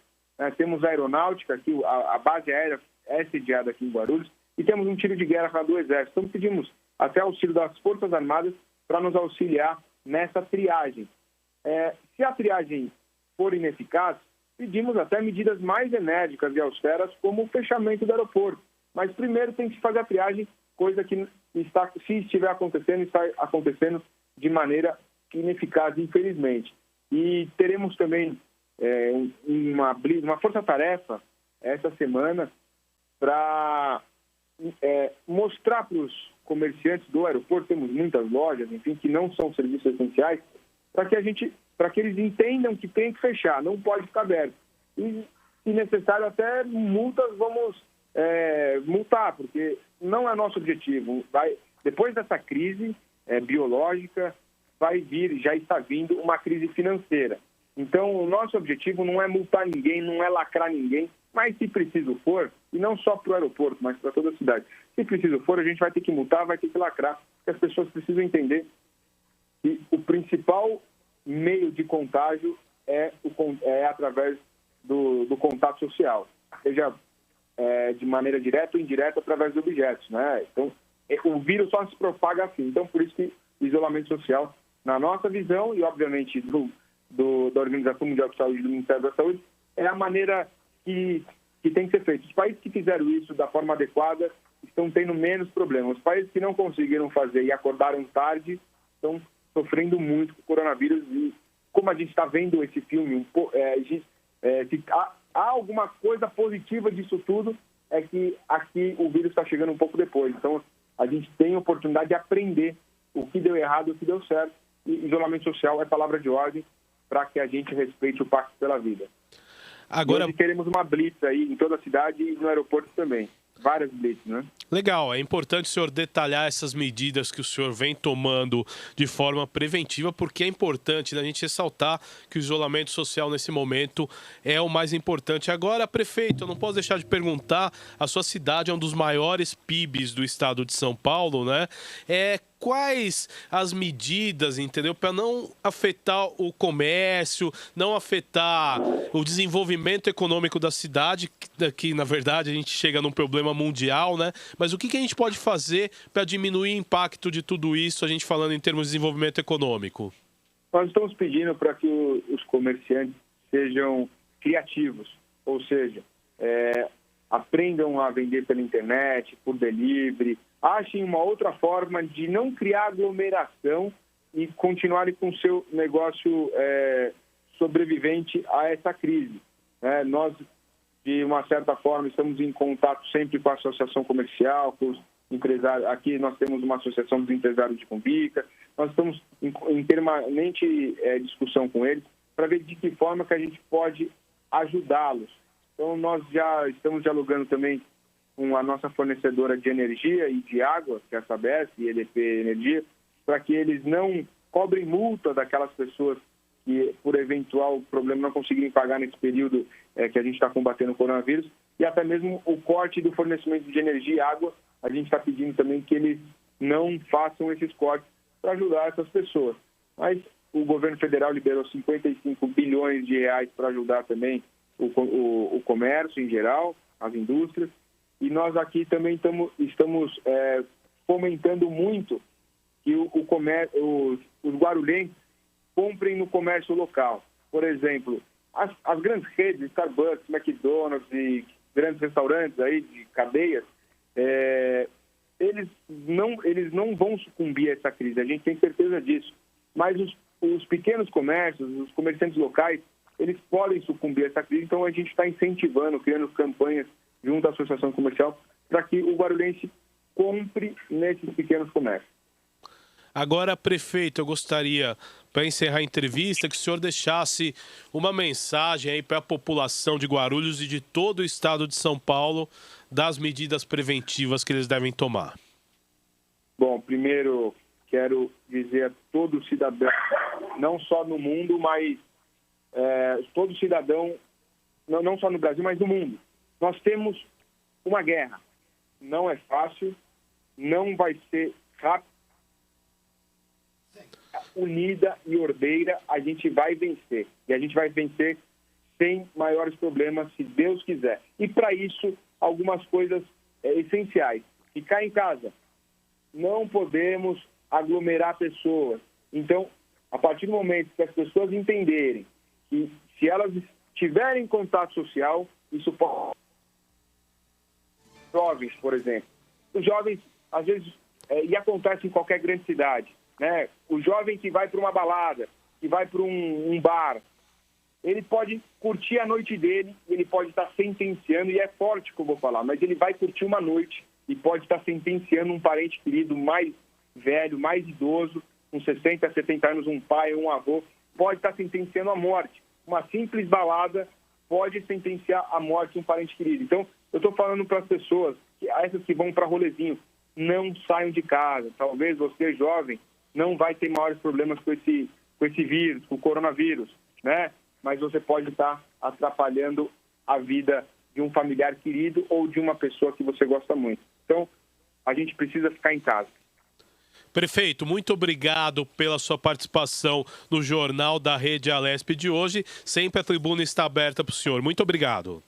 Temos a aeronáutica, aqui, a base aérea é sediada aqui em Guarulhos, e temos um tiro de guerra do Exército. Então, pedimos até auxílio das Forças Armadas para nos auxiliar nessa triagem. Se a triagem for ineficaz, pedimos até medidas mais enérgicas e austeras, como o fechamento do aeroporto. Mas primeiro tem que fazer a triagem, coisa que se estiver acontecendo, está acontecendo de maneira ineficaz, infelizmente. E teremos também uma força-tarefa essa semana para mostrar para os comerciantes do aeroporto, temos muitas lojas, enfim, que não são serviços essenciais, para que eles entendam que tem que fechar, não pode ficar aberto. E, se necessário, até multas vamos multar, porque não é nosso objetivo. Depois dessa crise biológica, vai vir, já está vindo, uma crise financeira. Então, o nosso objetivo não é multar ninguém, não é lacrar ninguém, mas se preciso for, e não só para o aeroporto, mas para toda a cidade, se preciso for, a gente vai ter que multar, vai ter que lacrar, porque as pessoas precisam entender que o principal meio de contágio é através do contato social, seja de maneira direta ou indireta através de objetos, né? Então, o vírus só se propaga assim. Então, por isso que o isolamento social, na nossa visão, e obviamente da Organização Mundial de Saúde e do Ministério da Saúde, é a maneira que tem que ser feita. Os países que fizeram isso da forma adequada estão tendo menos problemas. Os países que não conseguiram fazer e acordaram tarde estão sofrendo muito com o coronavírus. E como a gente está vendo esse filme, se há alguma coisa positiva disso tudo, é que aqui o vírus está chegando um pouco depois. Então, a gente tem a oportunidade de aprender o que deu errado e o que deu certo. E isolamento social é palavra de ordem para que a gente respeite o Pacto pela Vida. Agora, hoje queremos uma blitz aí em toda a cidade e no aeroporto também. Várias blitz, né? legal, é importante o senhor detalhar essas medidas que o senhor vem tomando de forma preventiva, porque é importante a gente ressaltar que o isolamento social nesse momento é o mais importante. Agora, prefeito, eu não posso deixar de perguntar, a sua cidade é um dos maiores PIBs do estado de São Paulo, né? Quais as medidas, entendeu, para não afetar o comércio, não afetar o desenvolvimento econômico da cidade, que na verdade a gente chega num problema mundial, né? Mas o que a gente pode fazer para diminuir o impacto de tudo isso, a gente falando em termos de desenvolvimento econômico? Nós estamos pedindo para que os comerciantes sejam criativos, ou seja, aprendam a vender pela internet, por delivery, achem uma outra forma de não criar aglomeração e continuarem com o seu negócio sobrevivente a essa crise. Nós, de uma certa forma, estamos em contato sempre com a associação comercial, com os empresários. Aqui nós temos uma associação dos empresários de Cumbica. Nós estamos em permanente discussão com eles para ver de que forma que a gente pode ajudá-los. Então, nós já estamos dialogando também com a nossa fornecedora de energia e de água, que é a Sabesp e EDP Energia, para que eles não cobrem multa daquelas pessoas que, por eventual problema, não conseguirem pagar nesse período que a gente está combatendo o coronavírus, e até mesmo o corte do fornecimento de energia e água, a gente está pedindo também que eles não façam esses cortes para ajudar essas pessoas. Mas o governo federal liberou 55 bilhões de reais para ajudar também o comércio em geral, as indústrias, e nós aqui também estamos fomentando muito que os guarulhenses comprem no comércio local. Por exemplo, as grandes redes, Starbucks, McDonald's e grandes restaurantes aí de cadeias, eles não vão sucumbir a essa crise, a gente tem certeza disso. Mas os pequenos comércios, os comerciantes locais, eles podem sucumbir a essa crise, então a gente está incentivando, criando campanhas junto à Associação Comercial para que o guarulhense compre nesses pequenos comércios. Agora, prefeito, eu gostaria, para encerrar a entrevista, que o senhor deixasse uma mensagem aí para a população de Guarulhos e de todo o estado de São Paulo das medidas preventivas que eles devem tomar. Bom, primeiro quero dizer a todo cidadão, não só no mundo, mas todo cidadão, não só no Brasil, mas no mundo. Nós temos uma guerra. Não é fácil, não vai ser rápido. Unida e ordeira, a gente vai vencer. E a gente vai vencer sem maiores problemas, se Deus quiser. E para isso, algumas coisas essenciais. Ficar em casa. Não podemos aglomerar pessoas. Então, a partir do momento que as pessoas entenderem que se elas tiverem contato social, isso pode... Jovens, por exemplo. Os jovens, às vezes, e acontece em qualquer grande cidade, né? O jovem que vai para uma balada, que vai para um bar, ele pode curtir a noite dele, ele pode estar sentenciando, e é forte que eu vou falar, mas ele vai curtir uma noite e pode estar sentenciando um parente querido mais velho, mais idoso, com 60, 70 anos, um pai, um avô, pode estar sentenciando a morte. Uma simples balada pode sentenciar a morte um parente querido. Então, eu estou falando para as pessoas, essas que vão para rolezinho, não saiam de casa. Talvez você, jovem, não vai ter maiores problemas com esse vírus, com o coronavírus, né? Mas você pode estar atrapalhando a vida de um familiar querido ou de uma pessoa que você gosta muito. Então, a gente precisa ficar em casa. Prefeito, muito obrigado pela sua participação no Jornal da Rede Alesp de hoje. Sempre a tribuna está aberta para o senhor. Muito obrigado.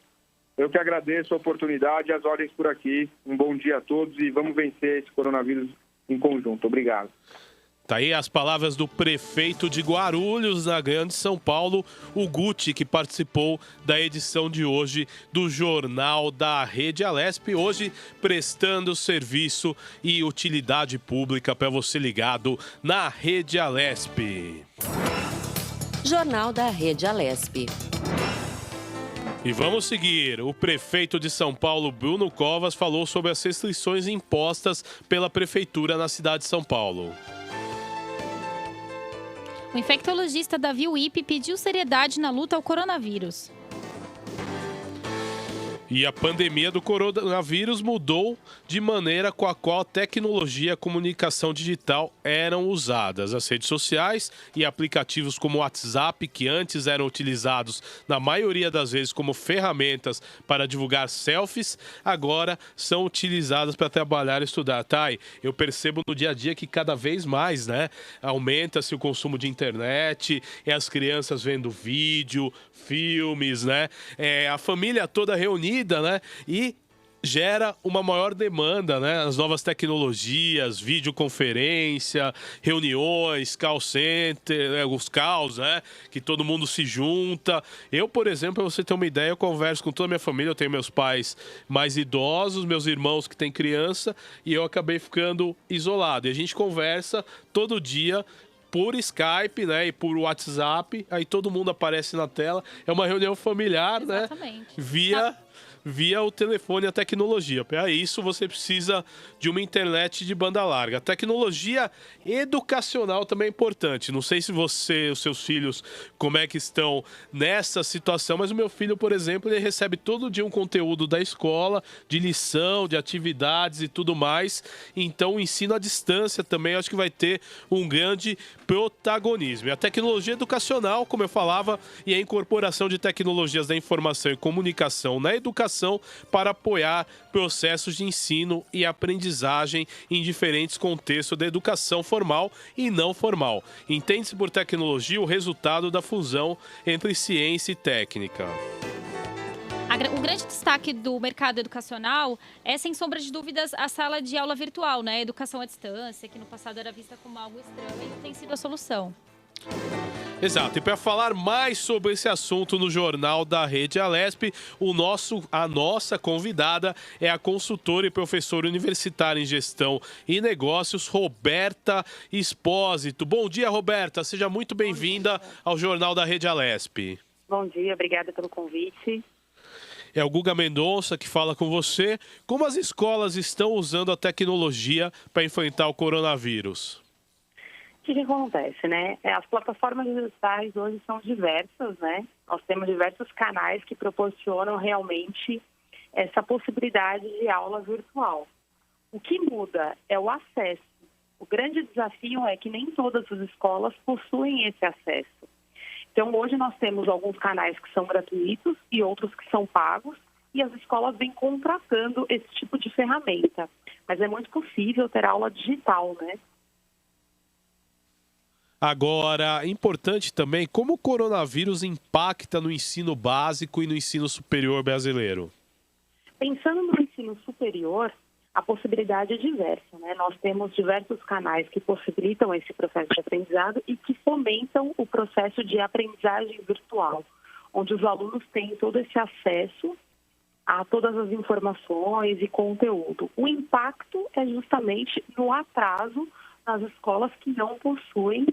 Eu que agradeço a oportunidade e as ordens por aqui. Um bom dia a todos e vamos vencer esse coronavírus em conjunto. Obrigado. Tá aí as palavras do prefeito de Guarulhos, na Grande São Paulo, o Guti, que participou da edição de hoje do Jornal da Rede Alesp, hoje prestando serviço e utilidade pública para você ligado na Rede Alesp. Jornal da Rede Alesp. E vamos seguir. O prefeito de São Paulo, Bruno Covas, falou sobre as restrições impostas pela prefeitura na cidade de São Paulo. O infectologista Davi Wipe pediu seriedade na luta ao coronavírus. E a pandemia do coronavírus mudou de maneira com a qual a tecnologia e a comunicação digital eram usadas. As redes sociais e aplicativos como o WhatsApp, que antes eram utilizados na maioria das vezes como ferramentas para divulgar selfies, agora são utilizadas para trabalhar e estudar. Thay, eu percebo no dia a dia que cada vez mais, aumenta-se o consumo de internet, e as crianças vendo vídeo, filmes, a família toda reunida, e gera uma maior demanda, as novas tecnologias, videoconferência, reuniões, call center, os calls, que todo mundo se junta. Eu, por exemplo, para você ter uma ideia, eu converso com toda a minha família, eu tenho meus pais mais idosos, meus irmãos que têm criança, e eu acabei ficando isolado. E a gente conversa todo dia por Skype, e por WhatsApp, aí todo mundo aparece na tela. É uma reunião familiar, Exatamente. Via o telefone e a tecnologia. Para isso, você precisa de uma internet de banda larga. A tecnologia educacional também é importante. Não sei se você, os seus filhos, como é que estão nessa situação, mas o meu filho, por exemplo, ele recebe todo dia um conteúdo da escola, de lição, de atividades e tudo mais. Então, o ensino à distância também acho que vai ter um grande protagonismo. E a tecnologia educacional, como eu falava, e a incorporação de tecnologias da informação e comunicação na educação para apoiar processos de ensino e aprendizagem em diferentes contextos da educação formal e não formal. Entende-se por tecnologia o resultado da fusão entre ciência e técnica. O grande destaque do mercado educacional é, sem sombra de dúvidas, a sala de aula virtual, Educação à distância, que no passado era vista como algo estranho e tem sido a solução. Exato, e para falar mais sobre esse assunto no Jornal da Rede Alesp, a nossa convidada é a consultora e professora universitária em Gestão e Negócios, Roberta Espósito. Bom dia, Roberta, seja muito bem-vinda ao Jornal da Rede Alesp. Bom dia, obrigada pelo convite. É o Guga Mendonça que fala com você. Como as escolas estão usando a tecnologia para enfrentar o coronavírus? O que acontece, As plataformas digitais hoje são diversas, Nós temos diversos canais que proporcionam realmente essa possibilidade de aula virtual. O que muda é o acesso. O grande desafio é que nem todas as escolas possuem esse acesso. Então, hoje nós temos alguns canais que são gratuitos e outros que são pagos, e as escolas vêm contratando esse tipo de ferramenta. Mas é muito possível ter aula digital, Agora, é importante também como o coronavírus impacta no ensino básico e no ensino superior brasileiro. Pensando no ensino superior, a possibilidade é diversa, Nós temos diversos canais que possibilitam esse processo de aprendizado e que fomentam o processo de aprendizagem virtual, onde os alunos têm todo esse acesso a todas as informações e conteúdo. O impacto é justamente no atraso nas escolas que não possuem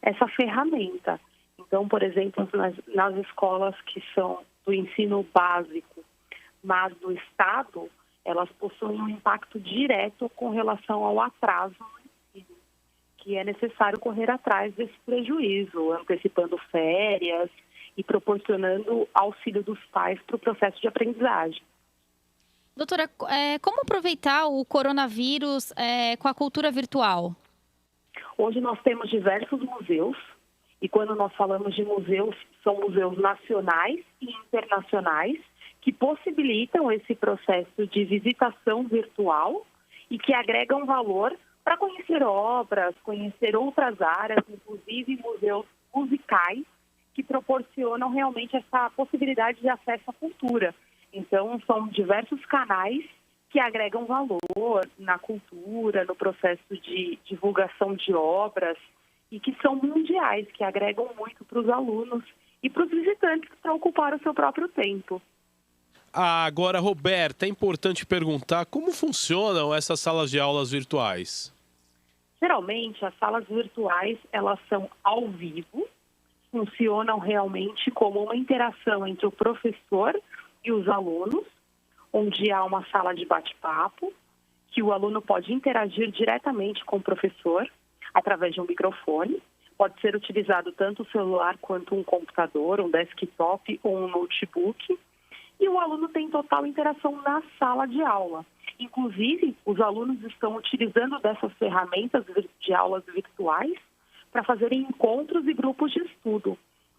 essa ferramenta. Então, por exemplo, nas escolas que são do ensino básico, mas do Estado, elas possuem um impacto direto com relação ao atraso no ensino, que é necessário correr atrás desse prejuízo, antecipando férias e proporcionando auxílio dos pais para o processo de aprendizagem. Doutora, como aproveitar o coronavírus com a cultura virtual? Hoje nós temos diversos museus, e quando nós falamos de museus, são museus nacionais e internacionais, que possibilitam esse processo de visitação virtual e que agregam valor para conhecer obras, conhecer outras áreas, inclusive museus musicais, que proporcionam realmente essa possibilidade de acesso à cultura. Então, são diversos canais que agregam valor na cultura, no processo de divulgação de obras e que são mundiais, que agregam muito para os alunos e para os visitantes para ocupar o seu próprio tempo. Agora, Roberta, é importante perguntar como funcionam essas salas de aulas virtuais? Geralmente, as salas virtuais, elas são ao vivo, funcionam realmente como uma interação entre o professor e os alunos, onde há uma sala de bate-papo, que o aluno pode interagir diretamente com o professor através de um microfone. Pode ser utilizado tanto o celular quanto um computador, um desktop ou um notebook. E o aluno tem total interação na sala de aula. Inclusive, os alunos estão utilizando dessas ferramentas de aulas virtuais para fazerem encontros e grupos de estudo,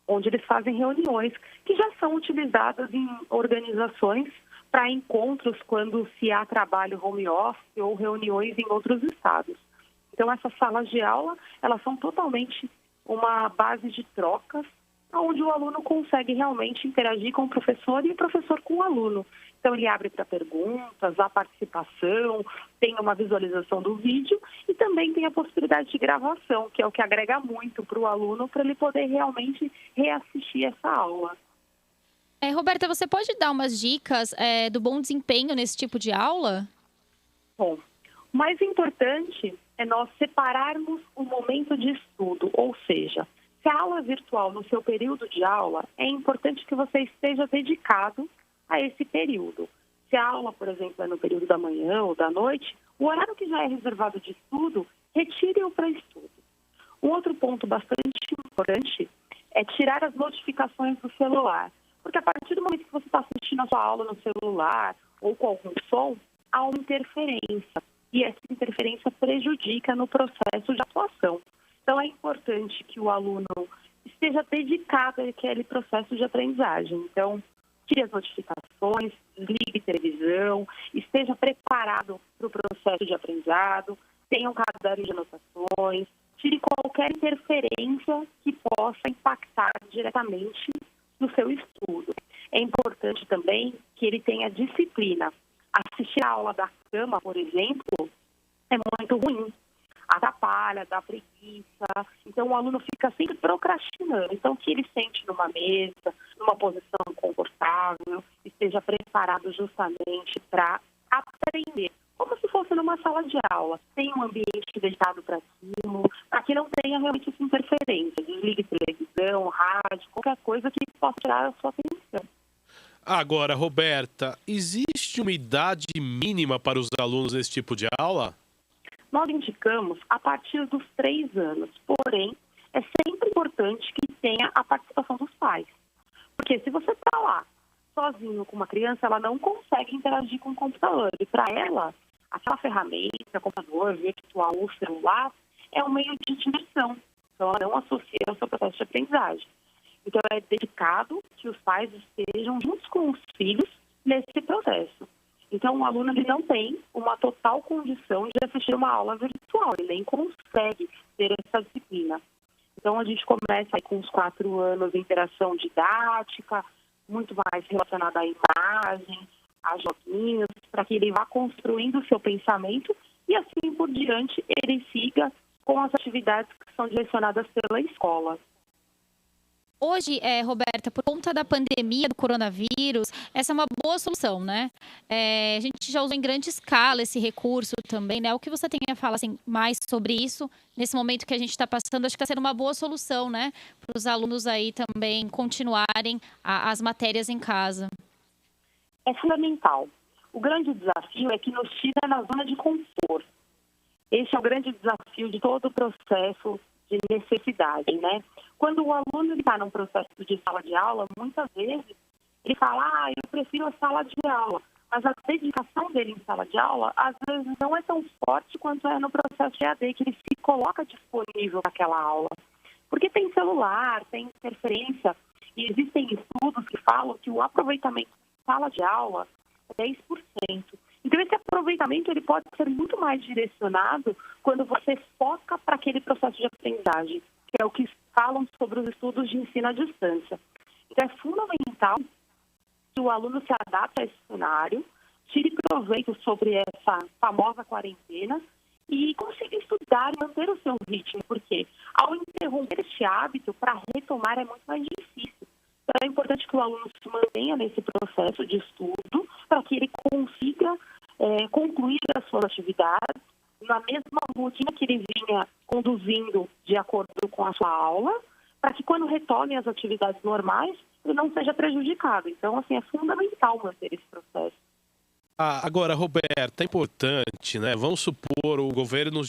onde eles fazem reuniões que já são utilizadas em organizações para encontros quando se há trabalho home office ou reuniões em outros estados. Então, essas salas de aula, elas são totalmente uma base de trocas, onde o aluno consegue realmente interagir com o professor e o professor com o aluno. Então, ele abre para perguntas, há participação, tem uma visualização do vídeo e também tem a possibilidade de gravação, que é o que agrega muito para o aluno, para ele poder realmente reassistir essa aula. Roberta, você pode dar umas dicas do bom desempenho nesse tipo de aula? Bom, o mais importante é nós separarmos o momento de estudo, ou seja, se a aula é virtual no seu período de aula, é importante que você esteja dedicado a esse período. Se a aula, por exemplo, é no período da manhã ou da noite, o horário que já é reservado de estudo, retire-o para estudo. Um outro ponto bastante importante é tirar as notificações do celular. Porque a partir do momento que você está assistindo a sua aula no celular ou com algum som, há uma interferência. E essa interferência prejudica no processo de atuação. Então, é importante que o aluno esteja dedicado àquele processo de aprendizagem. Então, tire as notificações, desligue televisão, esteja preparado para o processo de aprendizado, tenha um caderno de anotações, tire qualquer interferência que possa impactar diretamente no seu estudo. É importante também que ele tenha disciplina. Assistir a aula da cama, por exemplo, é muito ruim. Atrapalha, dá preguiça. Então, o aluno fica sempre procrastinando. Então, que ele sente numa mesa, numa posição confortável, esteja preparado justamente para aprender. Como se fosse numa sala de aula. Tem um ambiente dedicado para aquilo, para que não tenha realmente essa interferência. Desligue televisão, rádio, qualquer coisa que possa tirar a sua atenção. Agora, Roberta, existe uma idade mínima para os alunos nesse tipo de aula? Nós indicamos a partir dos 3 anos, porém, é sempre importante que tenha a participação dos pais. Porque se você está lá sozinho com uma criança, ela não consegue interagir com o computador. E para ela, aquela ferramenta, computador, virtual ou celular, é um meio de diversão. Então, ela não associa ao seu processo de aprendizagem. Então, é dedicado que os pais estejam juntos com os filhos nesse processo. Então, o aluno ele não tem uma total condição de assistir uma aula virtual, ele nem consegue ter essa disciplina. Então, a gente começa aí com os 4 anos de interação didática, muito mais relacionada à imagem, a joguinhos, para que ele vá construindo o seu pensamento e, assim por diante, ele siga com as atividades que são direcionadas pela escola. Hoje, Roberta, por conta da pandemia do coronavírus, essa é uma boa solução, né? A gente já usou em grande escala esse recurso também, né? O que você tem a falar assim, mais sobre isso, nesse momento que a gente está passando, acho que está sendo uma boa solução, né? Para os alunos aí também continuarem as matérias em casa. É fundamental. O grande desafio é que nos tira na zona de conforto. Esse é o grande desafio de todo o processo de necessidade, né? Quando o aluno está num processo de sala de aula, muitas vezes ele fala, eu prefiro a sala de aula. Mas a dedicação dele em sala de aula, às vezes, não é tão forte quanto é no processo de EAD, que ele se coloca disponível para aquela aula. Porque tem celular, tem interferência, e existem estudos que falam que o aproveitamento de sala de aula é 10%. Então, esse aproveitamento ele pode ser muito mais direcionado quando você foca para aquele processo de aprendizagem, que é o que falam sobre os estudos de ensino à distância. Então, é fundamental que o aluno se adapte a esse cenário, tire proveito sobre essa famosa quarentena e consiga estudar e manter o seu ritmo, porque ao interromper este hábito, para retomar é muito mais difícil. Então, é importante que o aluno se mantenha nesse processo de estudo para que ele consiga concluir as suas atividades na mesma rotina que ele vinha conduzindo de acordo com a sua aula, para que quando retorne às atividades normais, ele não seja prejudicado. Então, assim, é fundamental manter esse processo. Agora, Roberta, é importante, né? Vamos supor, o governo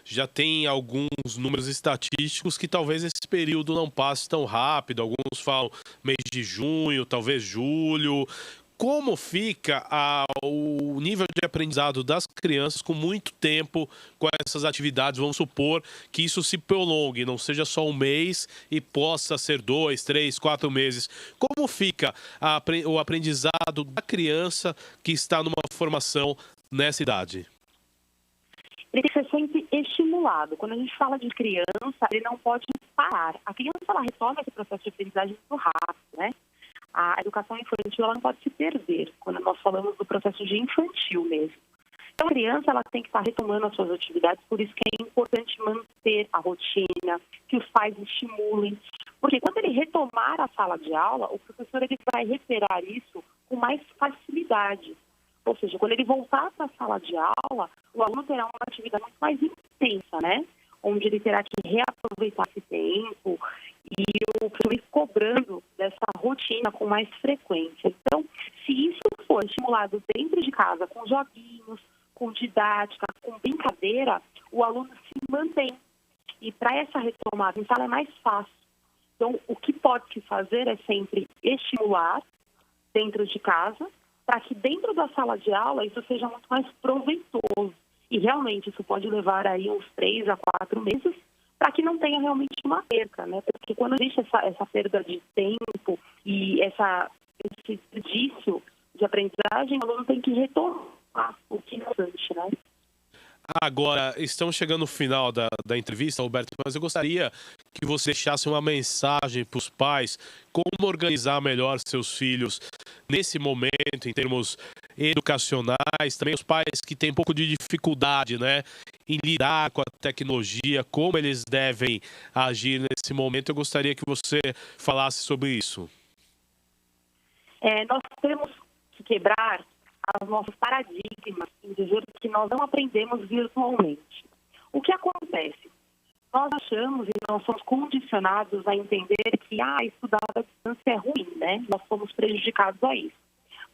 já tem alguns números estatísticos que talvez esse período não passe tão rápido. Alguns falam mês de junho, talvez julho. Como fica o nível de aprendizado das crianças com muito tempo com essas atividades? Vamos supor que isso se prolongue, não seja só um mês e possa ser 2, 3, 4 meses. Como fica o aprendizado da criança que está numa formação nessa idade? Ele tem que ser sempre estimulado. Quando a gente fala de criança, ele não pode parar. A criança, ela retoma esse processo de aprendizagem muito rápido, né? A educação infantil, ela não pode se perder, quando nós falamos do processo de infantil mesmo. Então, a criança, ela tem que estar retomando as suas atividades, por isso que é importante manter a rotina, que os pais estimulem. Porque quando ele retomar a sala de aula, o professor ele vai recuperar isso com mais facilidade. Ou seja, quando ele voltar para a sala de aula, o aluno terá uma atividade muito mais intensa, né? Onde ele terá que reaproveitar esse tempo e o professor ir cobrando dessa rotina com mais frequência. Então, se isso for estimulado dentro de casa, com joguinhos, com didática, com brincadeira, o aluno se mantém. E para essa retomada em sala é mais fácil. Então, o que pode se fazer é sempre estimular dentro de casa, para que dentro da sala de aula isso seja muito mais proveitoso. E realmente isso pode levar aí uns 3 a 4 meses para que não tenha realmente uma perca, né? Porque quando existe essa perda de tempo e esse desperdício de aprendizagem, o aluno tem que retomar o que é importante, né? Agora, estamos chegando no final da entrevista, Roberto, mas eu gostaria que você deixasse uma mensagem para os pais, como organizar melhor seus filhos nesse momento, em termos educacionais, também os pais que têm um pouco de dificuldade, né, em lidar com a tecnologia, como eles devem agir nesse momento. Eu gostaria que você falasse sobre isso. Nós temos que quebrar os nossos paradigmas em dizer que nós não aprendemos virtualmente. O que acontece? Nós achamos e nós somos condicionados a entender que estudar à distância é ruim, né? Nós somos prejudicados a isso.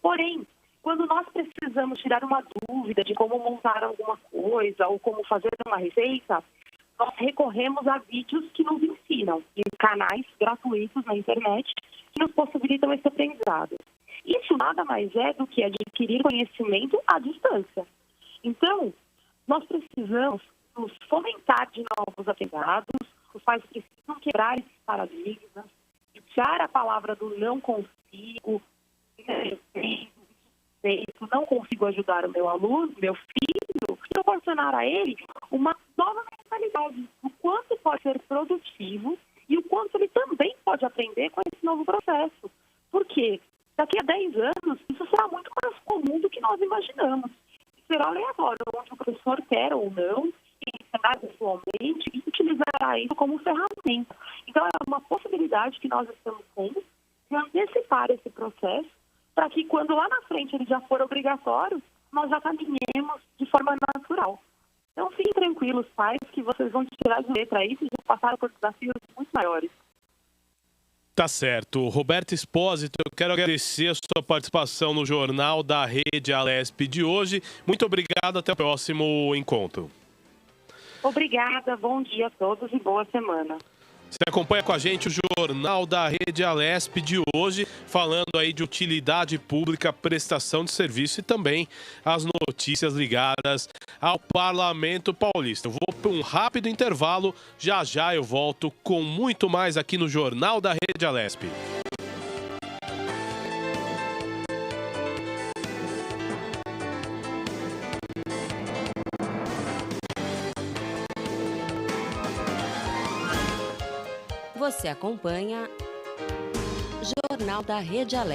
Porém, quando nós precisamos tirar uma dúvida de como montar alguma coisa ou como fazer uma receita, nós recorremos a vídeos que nos ensinam em canais gratuitos na internet que nos possibilitam esse aprendizado. Isso nada mais é do que adquirir conhecimento à distância. Então, nós precisamos nos fomentar de novos aprendizados, os pais precisam quebrar esses paradigmas, tirar a palavra do não consigo, não consigo ajudar o meu aluno, meu filho, e proporcionar a ele uma nova mentalidade, o quanto pode ser produtivo e o quanto ele também pode aprender com esse novo processo. Por quê? Daqui a 10 anos, isso será muito mais comum do que nós imaginamos. Será aleatório, onde o professor quer ou não, ensinar pessoalmente e utilizará isso como ferramenta. Então, é uma possibilidade que nós estamos tendo de antecipar esse processo para que, quando lá na frente ele já for obrigatório, nós já caminhemos de forma natural. Então, fiquem tranquilos, pais, que vocês vão tirar de letra isso e já passaram por desafios muito maiores. Tá certo. Roberta Espósito, eu quero agradecer a sua participação no Jornal da Rede Alesp de hoje. Muito obrigado, até o próximo encontro. Obrigada, bom dia a todos e boa semana. Você acompanha com a gente o Jornal da Rede Alesp de hoje, falando aí de utilidade pública, prestação de serviço e também as notícias ligadas ao Parlamento Paulista. Eu vou para um rápido intervalo, já já eu volto com muito mais aqui no Jornal da Rede Alesp. Você acompanha Jornal da Rede Alesp.